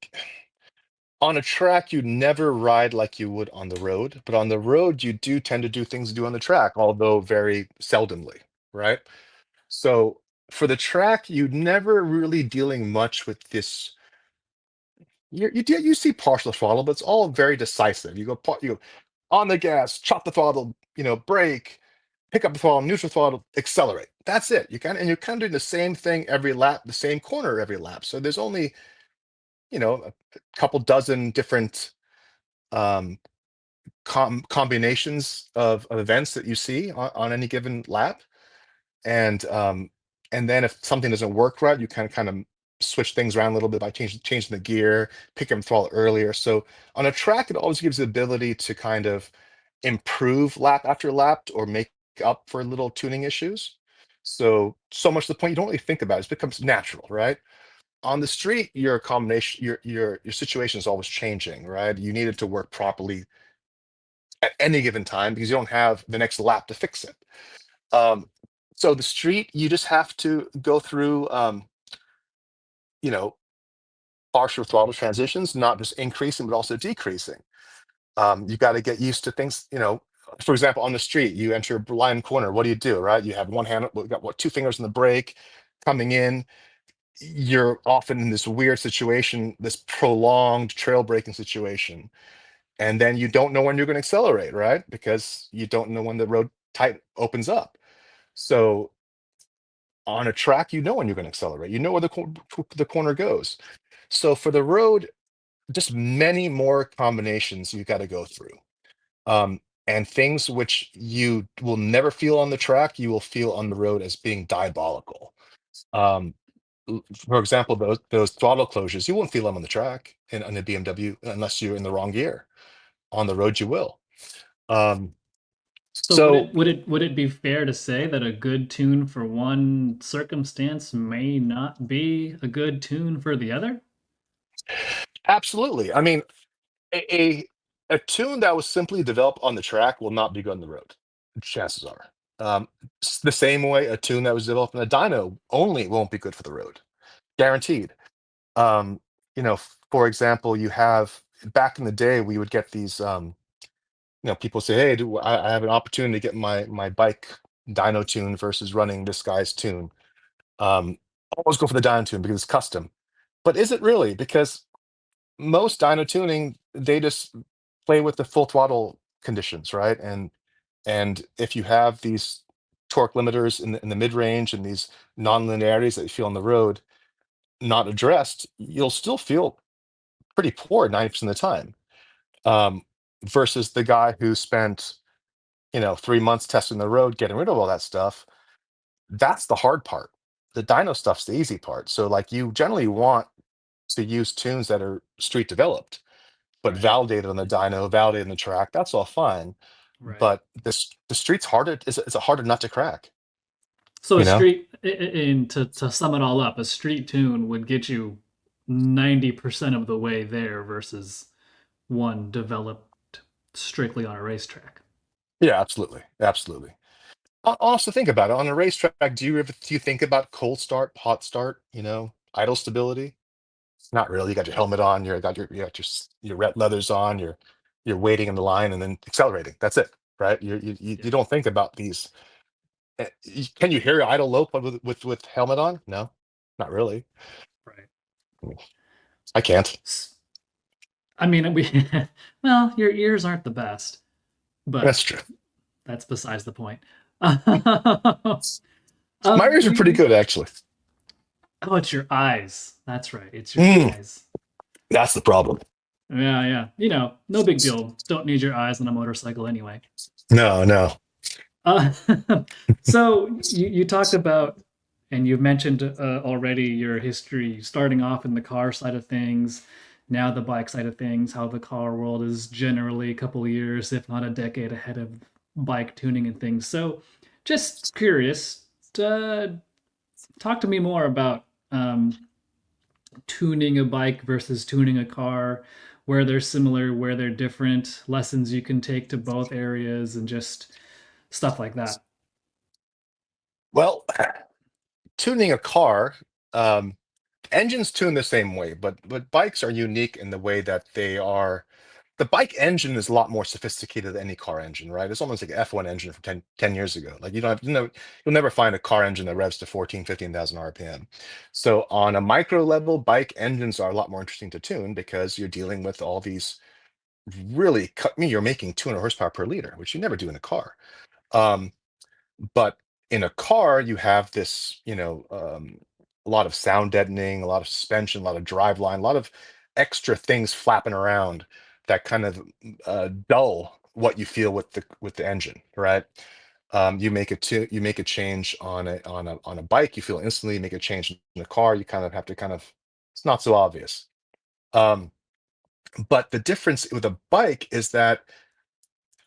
on a track, you never ride like you would on the road, but on the road, you do tend to do things you do on the track, although very seldomly, right? So for the track, you never really dealing much with this. You see partial throttle, but it's all very decisive. You go on the gas, chop the throttle, brake. pick up the throttle, neutral throttle, accelerate. That's it. You're kind of doing the same thing every lap, the same corner every lap. So there's only, a couple dozen different um, combinations of events that you see on any given lap. And and then if something doesn't work right, you kind of switch things around a little bit by changing the gear, picking up the throttle earlier. So on a track, it always gives the ability to kind of improve lap after lap or make up for little tuning issues. So much to the point you don't really think about it. It becomes natural, right? On the street, your combination, your situation is always changing, right? You need it to work properly at any given time because you don't have the next lap to fix it. Um, so the street, you just have to go through, you know, partial throttle transitions, not just increasing, but also decreasing. You got to get used to things, for example, on the street, you enter a blind corner. What do? Right? You have one hand, well, you got what, two fingers on the brake coming in. You're often in this weird situation, this prolonged trail braking situation. And then you don't know when you're going to accelerate, right? Because you don't know when the road tight opens up. So on a track, you know when you're going to accelerate. You know where the corner goes. So for the road, just many more combinations you got to go through. And things which you will never feel on the track, you will feel on the road as being diabolical. Um, for example, those throttle closures, you won't feel them on the track in a BMW unless you're in the wrong gear. On the road, you will. Um, So would so it be fair to say that a good tune for one circumstance may not be a good tune for the other? absolutely. I mean, a, a a tune that was simply developed on the track will not be good on the road. Chances are. The same way a tune that was developed in a dyno only won't be good for the road, guaranteed. Um, for example, you have back in the day we would get these. People say, "Hey, I have an opportunity to get my bike dyno tune versus running this guy's tune." Um, Always go for the dyno tune because it's custom. But is it really? Because most dyno tuning, they just play with the full throttle conditions, right? And if you have these torque limiters in the mid range and these non-linearities that you feel on the road not addressed, you'll still feel pretty poor 90% of the time. Um, versus the guy who spent 3 months testing the road, getting rid of all that stuff. That's the hard part. The dyno stuff's the easy part. So like you generally want to use tunes that are street developed but Right, validated on the dyno, validated in the track. That's all fine. right. But the street's harder. It's a harder nut to crack. So a You know? street, and to sum it all up, a street tune would get you 90% of the way there versus one developed strictly on a racetrack. Yeah, absolutely, absolutely. Also, think about it on a racetrack. Do you think about cold start, hot start? Idle stability? Not really. You got your helmet on. You got your red leathers on. You're waiting in the line and then accelerating. That's it, right? You Yeah, don't think about these. Can you hear your idle low with helmet on? No, not really. right. I can't. I mean, well, your ears aren't the best, but That's true. that's besides the point. My ears are pretty You good, actually. oh, it's your eyes. That's right. It's your Mm, eyes. that's the problem. Yeah, yeah. No big deal. Don't need your eyes on a motorcycle anyway. No, no. Uh, so you talked about, and you've mentioned already your history starting off in the car side of things, now the bike side of things, how the car world is generally a couple of years, if not a decade ahead of bike tuning and things. So just curious, uh, talk to me more about tuning a bike versus tuning a car, where they're similar, where they're different, lessons you can take to both areas, and just stuff like that. Well, tuning a car, um, engines tune the same way, but bikes are unique in the way that they are. The bike engine is a lot more sophisticated than any car engine, right? It's almost like an F1 engine from ten years ago. Like you don't have, you'll never find a car engine that revs to 14, 15,000 RPM. So on a micro level, bike engines are a lot more interesting to tune because you're dealing with all these really cut me, you're making 200 horsepower per liter, which you never do in a car. Um, But in a car, you have this, a lot of sound deadening, a lot of suspension, a lot of drive line, a lot of extra things flapping around that kind of dull what you feel with the engine, right? You make a change on a bike, you feel instantly. You make a change in the car, you kind of have to it's not so obvious. Um, but the difference with a bike is that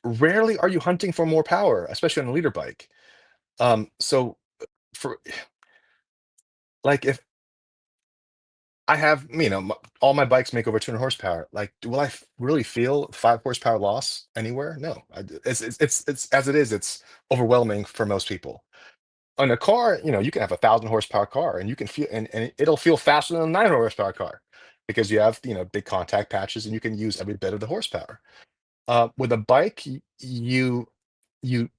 rarely are you hunting for more power, especially on a leader bike. So for like if I have, all my bikes make over 200 horsepower. Like, will really feel 5 horsepower loss anywhere? No. It's as it is. It's overwhelming for most people. On a car, you can have 1,000 horsepower car, and you can feel, and it'll feel faster than a 900 horsepower car because you have, big contact patches, and you can use every bit of the horsepower. With a bike, you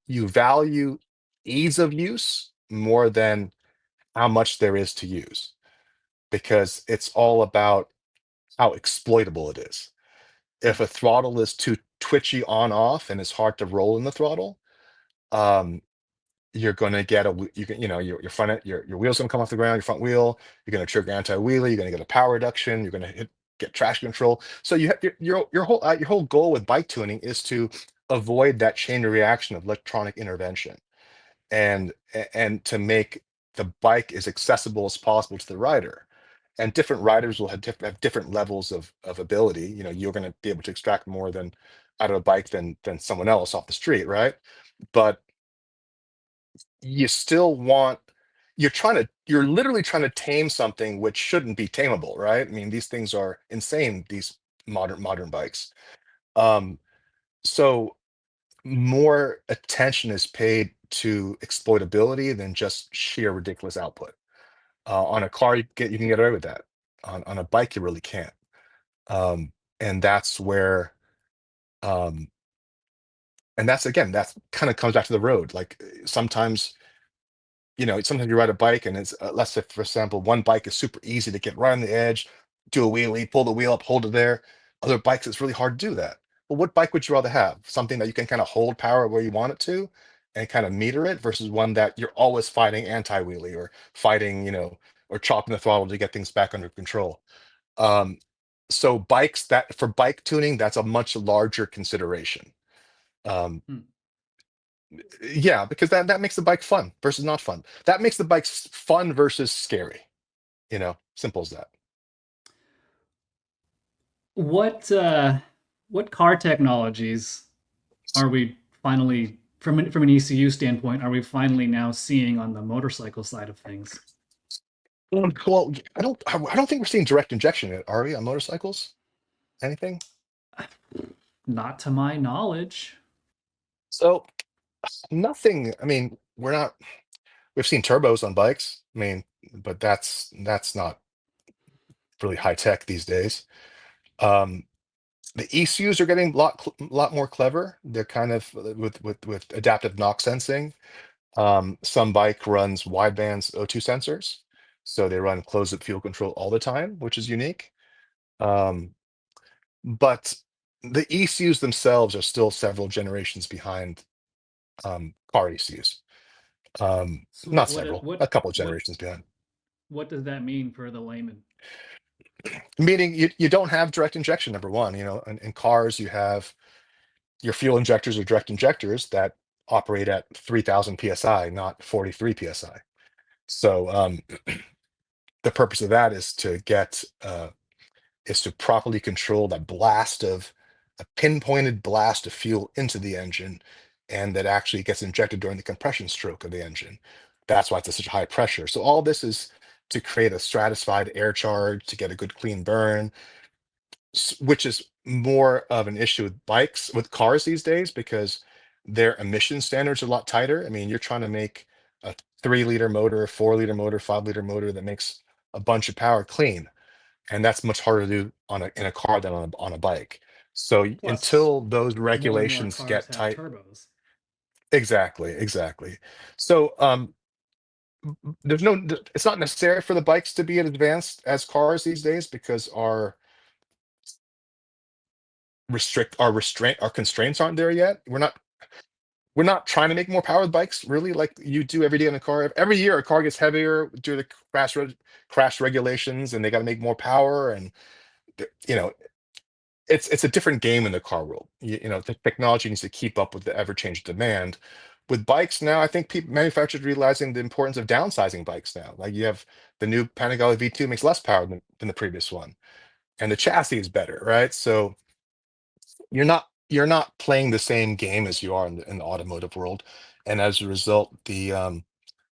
value ease of use more than how much there is to use, because it's all about how exploitable it is. If a throttle is too twitchy on off and it's hard to roll in the throttle, um, you're going to get you can, your your wheel's going to come off the ground, your front wheel. You're going to trigger anti-wheelie. You're going to get a power reduction. You're going to get traction control. So you have your whole goal with bike tuning is to avoid that chain reaction of electronic intervention, and to make the bike as accessible as possible to the rider. And different riders will have different levels of ability. You're going to be able to extract more than out of a bike than someone else off the street, right? But you still want you're literally trying to tame something which shouldn't be tameable, right? I mean, these things are insane, these modern bikes. Um, so more attention is paid to exploitability than just sheer ridiculous output. On a car, you can get away with that. On a bike, you really can't. Um, and that's where, um, and that's again, that kind of comes back to the road. Like sometimes you ride a bike and it's, let's say, for example, one bike is super easy to get right on the edge, do a wheelie, pull the wheel up, hold it there. Other bikes, it's really hard to do that. Well, what bike would you rather have? Something that you can kind of hold power where you want it to and kind of meter it, versus one that you're always fighting anti-wheelie, or fighting, or chopping the throttle to get things back under control. Um, so bikes, that for bike tuning, that's a much larger consideration. Um, Hmm. yeah, because that makes the bike fun versus not fun. That makes the bikes fun versus scary. Simple as that. What uh, what car technologies are we finally, from an ECU standpoint, are we finally now seeing on the motorcycle side of things? Well, I don't think we're seeing direct injection yet, are we, on motorcycles? Anything? Not to my knowledge. So nothing. I mean, we've seen turbos on bikes. I mean, but that's not really high tech these days. Um, the ECUs are getting lot more clever. They're kind of with adaptive knock sensing. Some bike runs widebands O2 sensors, so they run closed loop fuel control all the time, which is unique. Um, but the ECUs themselves are still several generations behind car ECUs. So Not several, a couple of what generations behind. what does that mean for the layman? Meaning you don't have direct injection, number one. In cars, you have your fuel injectors or direct injectors that operate at 3,000 psi, not 43 psi. So the purpose of that is to properly control that blast of a pinpointed blast of fuel into the engine, and that actually gets injected during the compression stroke of the engine. That's why it's at such high pressure. So all this is to create a stratified air charge to get a good clean burn, which is more of an issue with cars these days, because their emission standards are a lot tighter. I mean, you're trying to make a 3-liter motor, a 4-liter motor, 5-liter motor that makes a bunch of power clean, and that's much harder to do in a car than on a bike. So Plus, until those more and more regulations cars get have tight. turbos. Exactly. So there's no it's not necessary for the bikes to be as advanced as cars these days, because our constraints aren't there yet. we're not trying to make more power with bikes, really, like you do every day in a car. Every year, a car gets heavier due to crash regulations, and they got to make more power. And you know, it's a different game in the car world. The technology needs to keep up with the ever-changing demand. With bikes now, I think manufacturers realizing the importance of downsizing bikes now. Like you have the new Panigale V2 makes less power than the previous one, and the chassis is better, right? So you're not playing the same game as you are in the automotive world, and as a result, the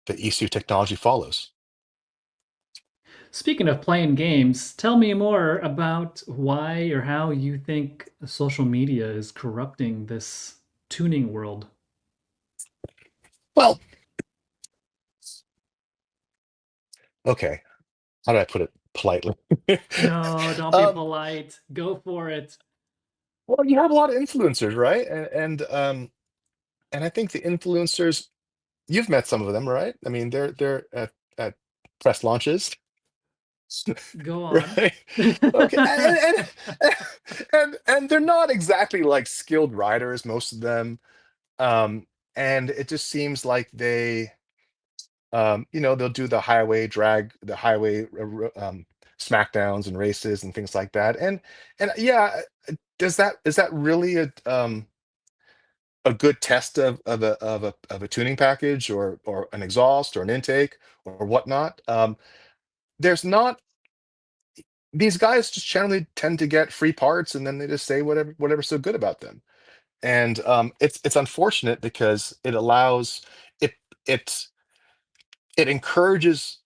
ECU technology follows. Speaking of playing games, tell me more about why or how you think social media is corrupting this tuning world. Well, okay, how do I put it politely? No, don't be um, polite. Go for it. well, you have a lot of influencers, right? And I think the influencers, you've met some of them, right? I mean, they're at press launches, Go on. right? Okay, and they're not exactly like skilled riders, most of them. Um, and it just seems like they'll do the highway drag, the highway smackdowns and races and things like that. And yeah, is that really a good test of a tuning package or an exhaust or an intake or whatnot? There's not These guys just generally tend to get free parts and then they just say whatever's so good about them. And it's unfortunate because it it it encourages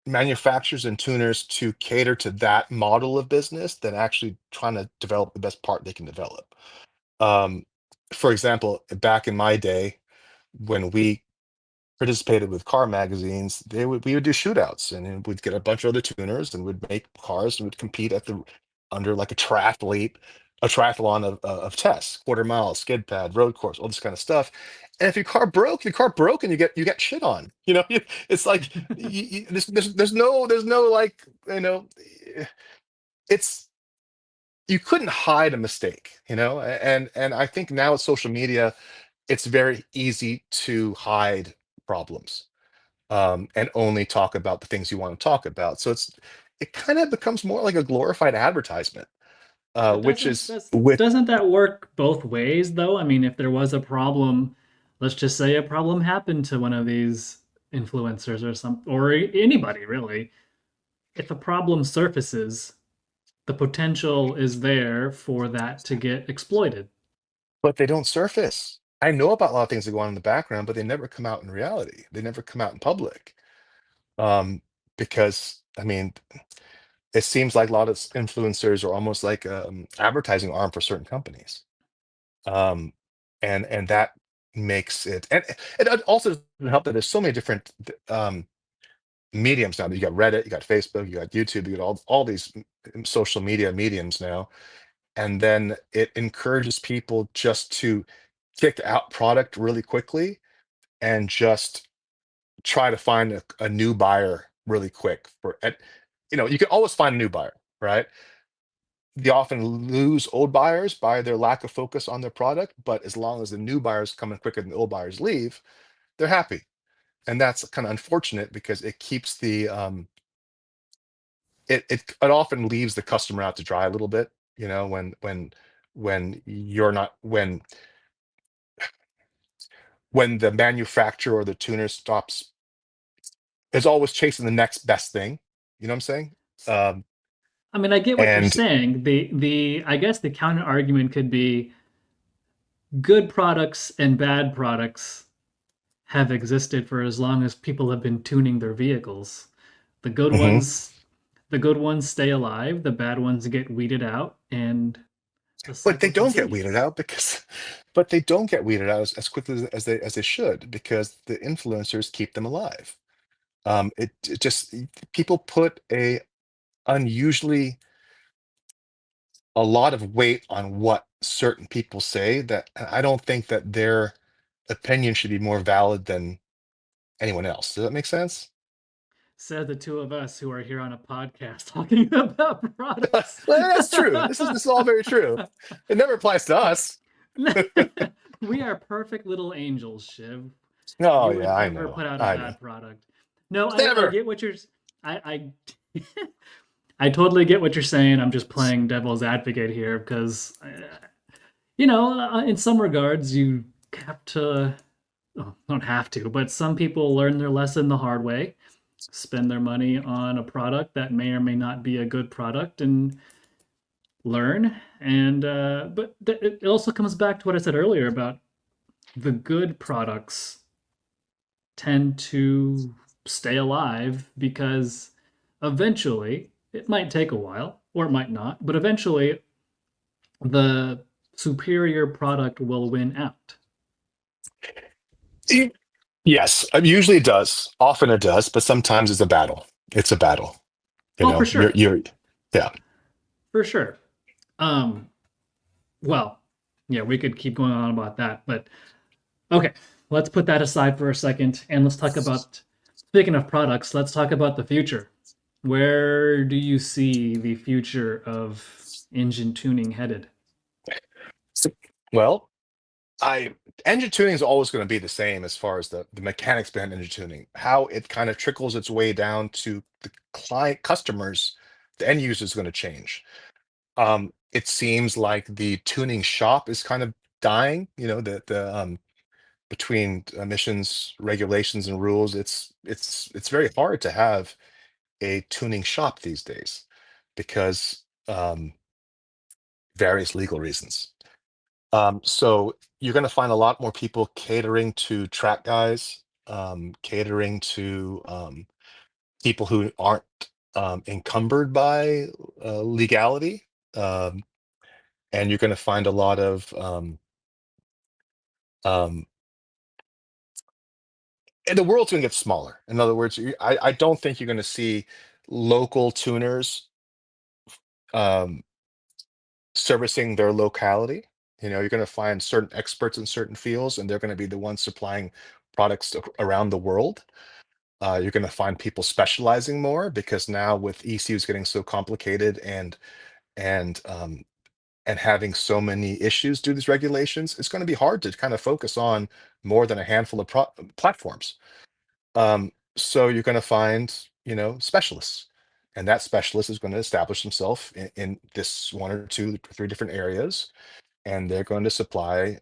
manufacturers and tuners to cater to that model of business than actually trying to develop the best part they can develop. Um, for example, back in my day, when we participated with car magazines, we would do shootouts, and then we'd get a bunch of other tuners, and would make cars, and would compete under like a triathlon of tests, quarter mile, skid pad, road course, all this kind of stuff. And if your car broke, and you get shit on. It's like there's no like it's you couldn't hide a mistake, and I think now with social media, it's very easy to hide problems, and only talk about the things you want to talk about. So it kind of becomes more like a glorified advertisement, But which is with doesn't that work both ways though? I mean, if there was a problem, let's just say a problem happened to one of these influencers or anybody really. If a problem surfaces, the potential is there for that to get exploited. but they don't surface. I know about a lot of things that go on in the background, but they never come out in reality. They never come out in public. Um, because I mean, it seems like a lot of influencers are almost like advertising arm for certain companies. Um, and that makes it also doesn't help that there's so many different mediums now. You got Reddit, you got Facebook, you got YouTube, you got all these social media mediums now, and then it encourages people just to kick out product really quickly and just try to find a new buyer really quick you can always find a new buyer, right? They often lose old buyers by their lack of focus on their product, but as long as the new buyers come in quicker than the old buyers leave, they're happy. And that's kind of unfortunate because it keeps it often leaves the customer out to dry a little bit, when you're not when the manufacturer or the tuner stops is always chasing the next best thing. You know what I'm saying? Um, I mean, I get what you're and saying. The I guess the counter argument could be good products and bad products have existed for as long as people have been tuning their vehicles. The good Mhm. ones the good ones stay alive, the bad ones get weeded out, and the But they cycle don't get weeded continues. out because but they don't get weeded out as quickly as they should because the influencers keep them alive. It just people put unusually a lot of weight on what certain people say that I don't think that their opinion should be more valid than anyone else. Does that make sense? Said the two of us who are here on a podcast talking about products. Well, that's true. This is all very true. It never applies to us. We are perfect little angels, Shiv. Oh You yeah, would I never know. put out a I know. bad product. No, I Never. get what you're. I I totally get what you're saying. I'm just playing devil's advocate here because, in some regards, you have to. Oh, don't have to, but some people learn their lesson the hard way, spend their money on a product that may or may not be a good product, and learn. And but it also comes back to what I said earlier about the good products tend to stay alive because eventually it might take a while or it might not, but eventually the superior product will win out. Yes, usually it does. Often it does, but sometimes it's a battle. It's a battle. You Oh, for know, sure. yeah. For sure. Um, well, yeah, we could keep going on about that, but okay, let's put that aside for a second and let's talk about, speaking of products, let's talk about the future. Where do you see the future of engine tuning headed? So, well, I engine tuning is always going to be the same as far as the mechanics behind engine tuning. How it kind of trickles its way down to the client customers, the end user is going to change. It seems like the tuning shop is kind of dying. You know, the between emissions regulations and rules, it's very hard to have a tuning shop these days because various legal reasons. So you're going to find a lot more people catering to track guys, catering to people who aren't encumbered by legality. Um, and you're going to find a lot of um, and the world's going to get smaller. In other words, I don't think you're going to see local tuners um, servicing their locality. You know, you're going to find certain experts in certain fields, and they're going to be the ones supplying products around the world. You're going to find people specializing more because now with ECUs getting so complicated and and having so many issues due to these regulations, it's going to be hard to kind of focus on more than a handful of platforms. So you're going to find, you know, specialists, and that specialist is going to establish himself in this one or two, three different areas, and they're going to supply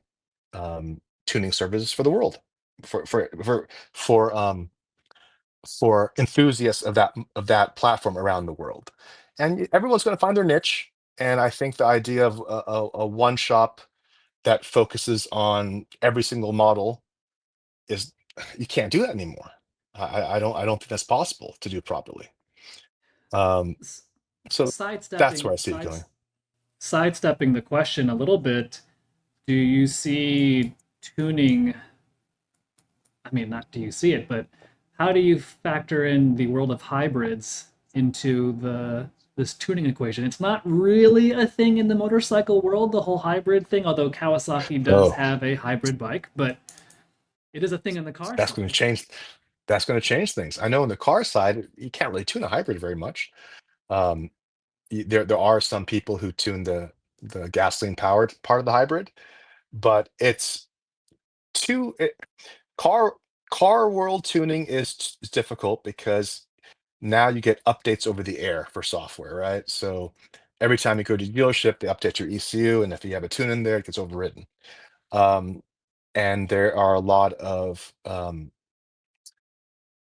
tuning services for the world, for for for for um, for enthusiasts of that platform around the world, and everyone's going to find their niche. And I think the idea of a one shop that focuses on every single model is you can't do that anymore. I don't think that's possible to do properly. Um, so that's Sidestepping where I see it going. sides sidestepping the question a little bit, do you see tuning, I mean, not do you see it, but how do you factor in the world of hybrids into the this tuning equation? It's not really a thing in the motorcycle world, the whole hybrid thing, although Kawasaki does Oh, have a hybrid bike, but it is a thing in the car that's going to side. change. That's going to change things. I know in the car side, you can't really tune a hybrid very much. Um, there are some people who tune the gasoline powered part of the hybrid, but it's too car car world tuning is difficult because now you get updates over the air for software, right? So every time you go to the dealership, they update your ECU, and if you have a tune in there, it gets overridden. Um, and there are a lot of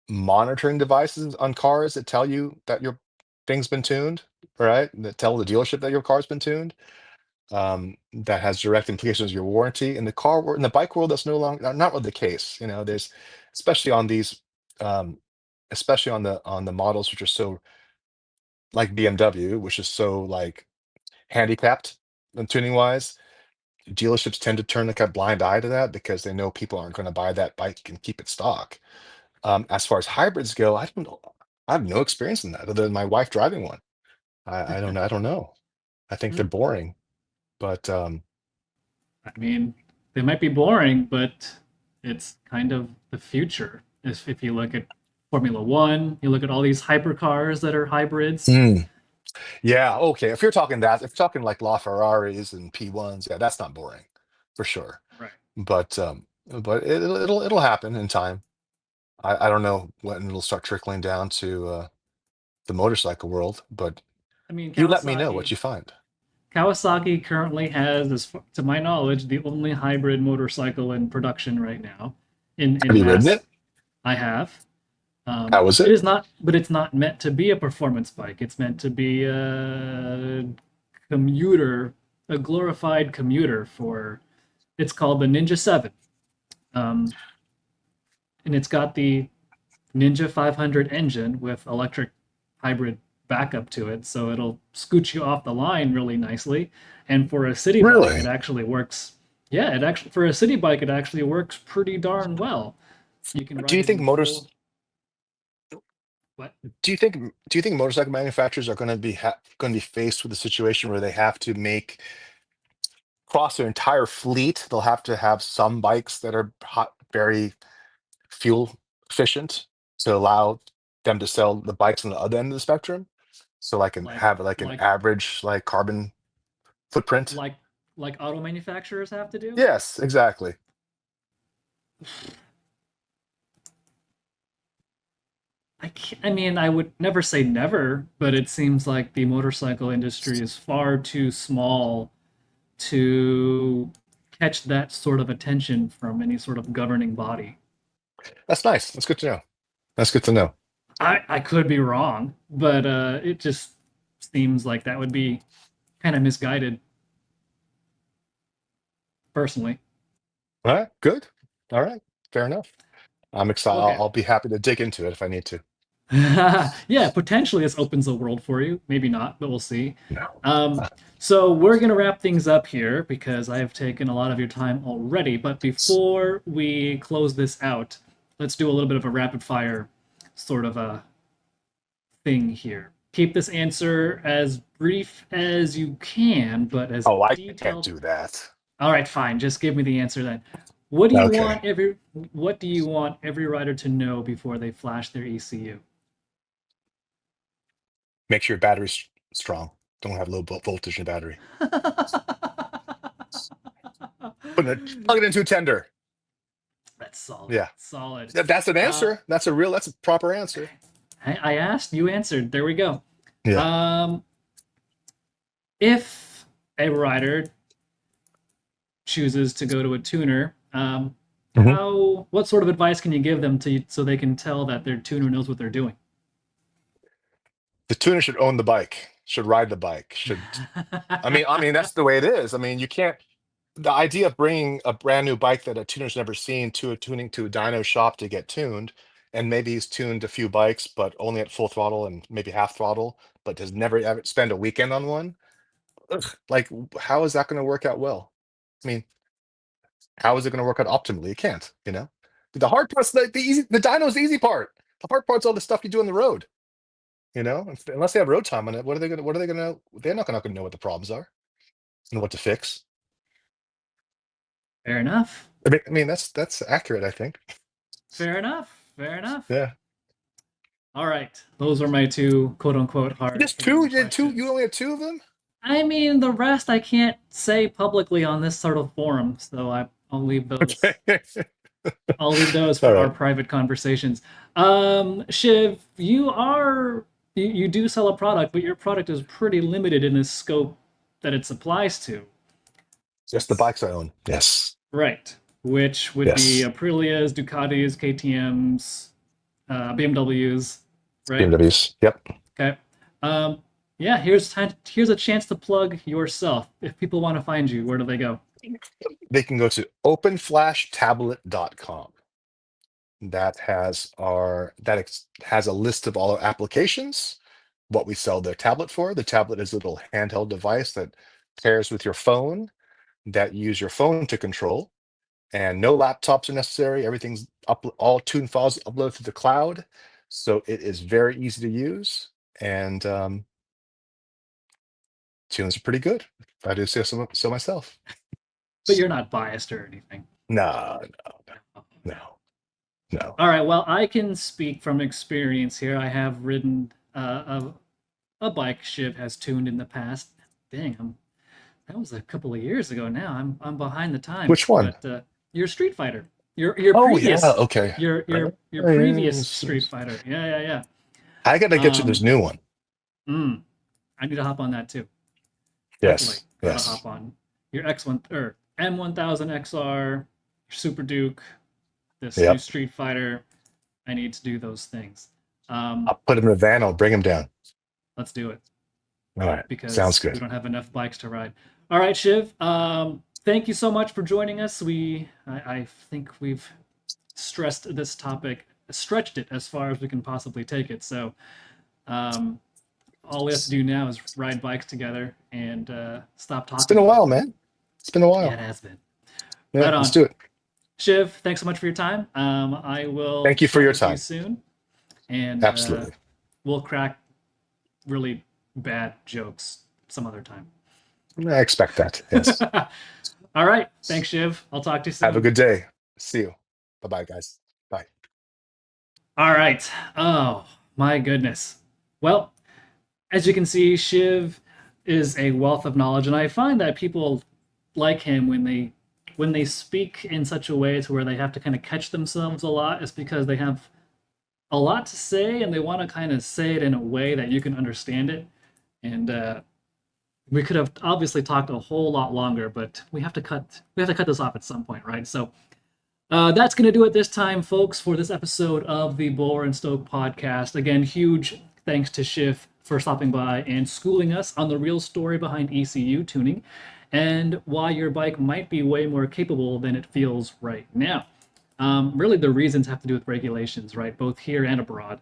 monitoring devices on cars that tell you that your thing's been tuned, right? That tell the dealership that your car's been tuned. That has direct implications of your warranty. In the car world, in the bike world, that's no longer not really the case. You know, there's especially on these, um, especially on the models which are so like BMW, which is so like handicapped tuning wise. Dealerships tend to turn like a blind eye to that because they know people aren't going to buy that bike and keep it stock. As far as hybrids go, I don't know. I have no experience in that other than my wife driving one. I don't know. I don't know. I think they're Hmm. boring, but I mean, they might be boring, but it's kind of the future. If you look at Formula One, you look at all these hypercars that are hybrids. mm, yeah, okay. If you're talking that, if you're talking like LaFerraris and P1s, yeah, that's not boring for sure. Right. but it'll happen in time. I don't know when it'll start trickling down to the motorcycle world, but I mean, you let me know what you find. Kawasaki currently has, to my knowledge, the only hybrid motorcycle in production right now, Have in you ridden it? mass. I have. How was It it? is not, but it's not meant to be a performance bike. It's meant to be a commuter, a glorified commuter for. It's called the Ninja 7, um, and it's got the Ninja 500 engine with electric hybrid backup to it, so it'll scoot you off the line really nicely. And for a city bike, it Really? actually works. Yeah, it actually for a city bike, it actually works pretty darn well. You can Do ride you it think in motors? full. What? Do you think motorcycle manufacturers are going to be faced with a situation where they have to make across their entire fleet? They'll have to have some bikes that are very fuel efficient to allow them to sell the bikes on the other end of the spectrum. So I can Like have like an like average like carbon footprint. like like auto manufacturers have to do? Yes, exactly. I mean, I would never say never, but it seems like the motorcycle industry is far too small to catch that sort of attention from any sort of governing body. That's nice. That's good to know. That's good to know. I could be wrong, but it just seems like that would be kind of misguided, personally. All right, good. All right, fair enough. I'm excited. Okay. I'll be happy to dig into it if I need to. Yeah, potentially this opens a world for you. Maybe not, but we'll see. No. Um, so we're gonna wrap things up here because I have taken a lot of your time already. But before we close this out, let's do a little bit of a rapid fire sort of a thing here. Keep this answer as brief as you can, but as Oh, I can't detailed. do that. All right, fine. Just give me the answer then. What do you Okay. want every What do you want every rider to know before they flash their ECU? Make sure your battery's strong. Don't have low voltage in the battery. Plug it into a tender. That's solid. Yeah. Solid. That's an Uh, answer. That's a proper answer. I asked, you answered. There we go. Yeah. Um, if a rider chooses to go to a tuner, Mhm. what sort of advice can you give them to so they can tell that their tuner knows what they're doing? The tuner should own the bike, should ride the bike, I mean, that's the way it is. I mean, you can't, the idea of bringing a brand new bike that a tuner's never seen to a dyno shop to get tuned, and maybe he's tuned a few bikes, but only at full throttle and maybe half throttle, but has never ever spend a weekend on one. Ugh, like, how is that going to work out well? I mean, how is it going to work out optimally? It can't, you know? The hard part's the dyno's the easy part. The hard part's all the stuff you do on the road. Unless they have road time on it, what are they gonna, they're not gonna know what the problems are and what to fix. Fair enough. I mean, that's accurate, I think. Fair enough. Fair enough. Yeah. All right. Those are my two quote unquote hard Just two, hitting you did two, you questions. only had two of them? I mean, the rest I can't say publicly on this sort of forum, so I'll leave those. Okay. I'll leave those All for our right. private conversations. Shiv, you do sell a product, but your product is pretty limited in the scope that it applies to. Just the It's bikes I own. Yes. right, which would be Yes. Aprilias, Ducatis, KTM's, BMWs, right? BMWs. Yep. Okay. Um, yeah, here's a chance to plug yourself. If people want to find you, where do they go? They can go to openflashtablet.com. Has a list of all our applications, what we sell the tablet for. The tablet is a little handheld device that pairs with your phone, that you use your phone to control, and no laptops are necessary. Everything's up, all tune files uploaded to the cloud, so it is very easy to use, and tunes are pretty good. If I do say so myself. But you're not biased or anything. No, no, no. All right. Well, I can speak from experience here. I have ridden a bike Shiv has tuned in the past. Dang, that was a couple of years ago now. I'm behind the times. Which one? But your Street Fighter, your Oh yeah, previous okay. your previous Street Fighter. Yeah. I gotta get you this Um, new one. mm, I need to hop on that too. Definitely Yes, gotta yes. hop on your X1 or M1000 XR, your Super Duke, this new Yep. Street Fighter. I need to do those things. Um, I'll put him in a van. I'll bring him down. let's do it All right. Sounds because we good. don't have enough bikes to ride. All right, Shiv. Thank you so much for joining us. I think we've stressed this topic, stretched it as far as we can possibly take it. So um, all we have to do now is ride bikes together and stop It's been talking a about while, it. man. It's been a Yeah, it while. has been. Yeah, Right let's on. do it. Shiv, thanks so much for your time. I will Thank you for chat your with you time. soon, and Absolutely. we'll crack really bad jokes some other time. I expect that. Yes. All right. Thanks, Shiv. I'll talk to you Have a soon. good day. See you. Bye-bye, guys. Bye. All right. Oh, my goodness. Well, as you can see, Shiv is a wealth of knowledge, and I find that people like him when they speak in such a way to where they have to kind of catch themselves a lot. Is because they have a lot to say and they want to kind of say it in a way that you can understand it. And we could have obviously talked a whole lot longer, but we have to cut this off at some point, right? So that's going to do it this time, folks, for this episode of the Bore and Stoke podcast. Again, huge thanks to Shiv for stopping by and schooling us on the real story behind ECU tuning and why your bike might be way more capable than it feels right now. Really, the reasons have to do with regulations, right? Both here and abroad.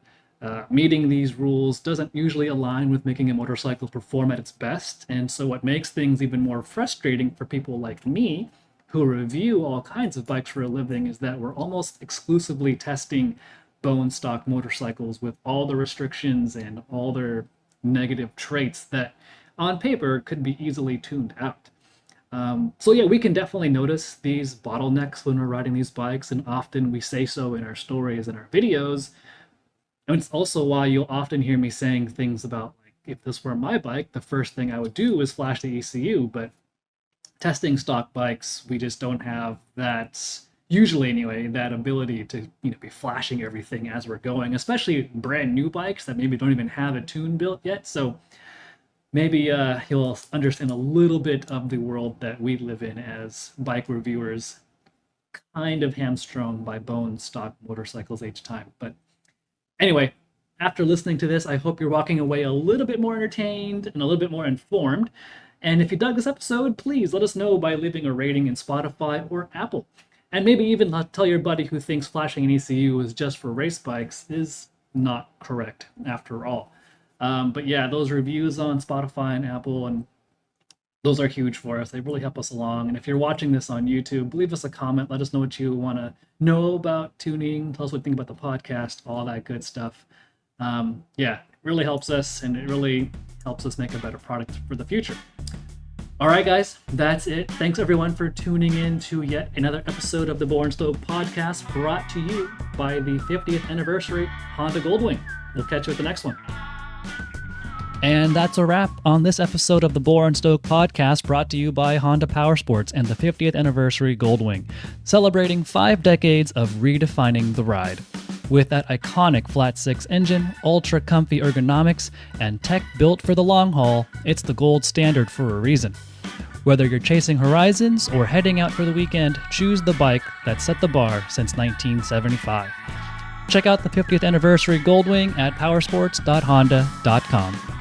Meeting these rules doesn't usually align with making a motorcycle perform at its best. And so, what makes things even more frustrating for people like me who review all kinds of bikes for a living is that we're almost exclusively testing bone stock motorcycles with all the restrictions and all their negative traits that on paper could be easily tuned out. So yeah, we can definitely notice these bottlenecks when we're riding these bikes, and often we say so in our stories and our videos. And it's also why you'll often hear me saying things about like, if this were my bike, the first thing I would do is flash the ECU. But testing stock bikes, we just don't have that, usually anyway, that ability to be flashing everything as we're going, especially brand new bikes that maybe don't even have a tune built yet. So maybe you'll understand a little bit of the world that we live in as bike reviewers, kind of hamstrung by bone stock motorcycles each time. But anyway, after listening to this, I hope you're walking away a little bit more entertained and a little bit more informed. And if you dug this episode, please let us know by leaving a rating in Spotify or Apple. And maybe even tell your buddy who thinks flashing an ECU is just for race bikes is not correct after all. But yeah, those reviews on Spotify and Apple, and those are huge for us. They really help us along. And if you're watching this on YouTube, leave us a comment. Let us know what you want to know about tuning. Tell us what you think about the podcast, all that good stuff. Yeah, it really helps us, and it really helps us make a better product for the future. All right, guys, that's it. Thanks, everyone, for tuning in to yet another episode of the Bore Stoke Podcast, brought to you by the 50th anniversary Honda Goldwing. We'll catch you at the next one. And that's a wrap on this episode of the Bore and Stoke Podcast, brought to you by Honda Powersports and the 50th anniversary Goldwing, celebrating 5 decades of redefining the ride. With that iconic flat 6 engine, ultra comfy ergonomics, and tech built for the long haul, it's the gold standard for a reason. Whether you're chasing horizons or heading out for the weekend, choose the bike that set the bar since 1975. Check out the 50th anniversary Goldwing at powersports.honda.com.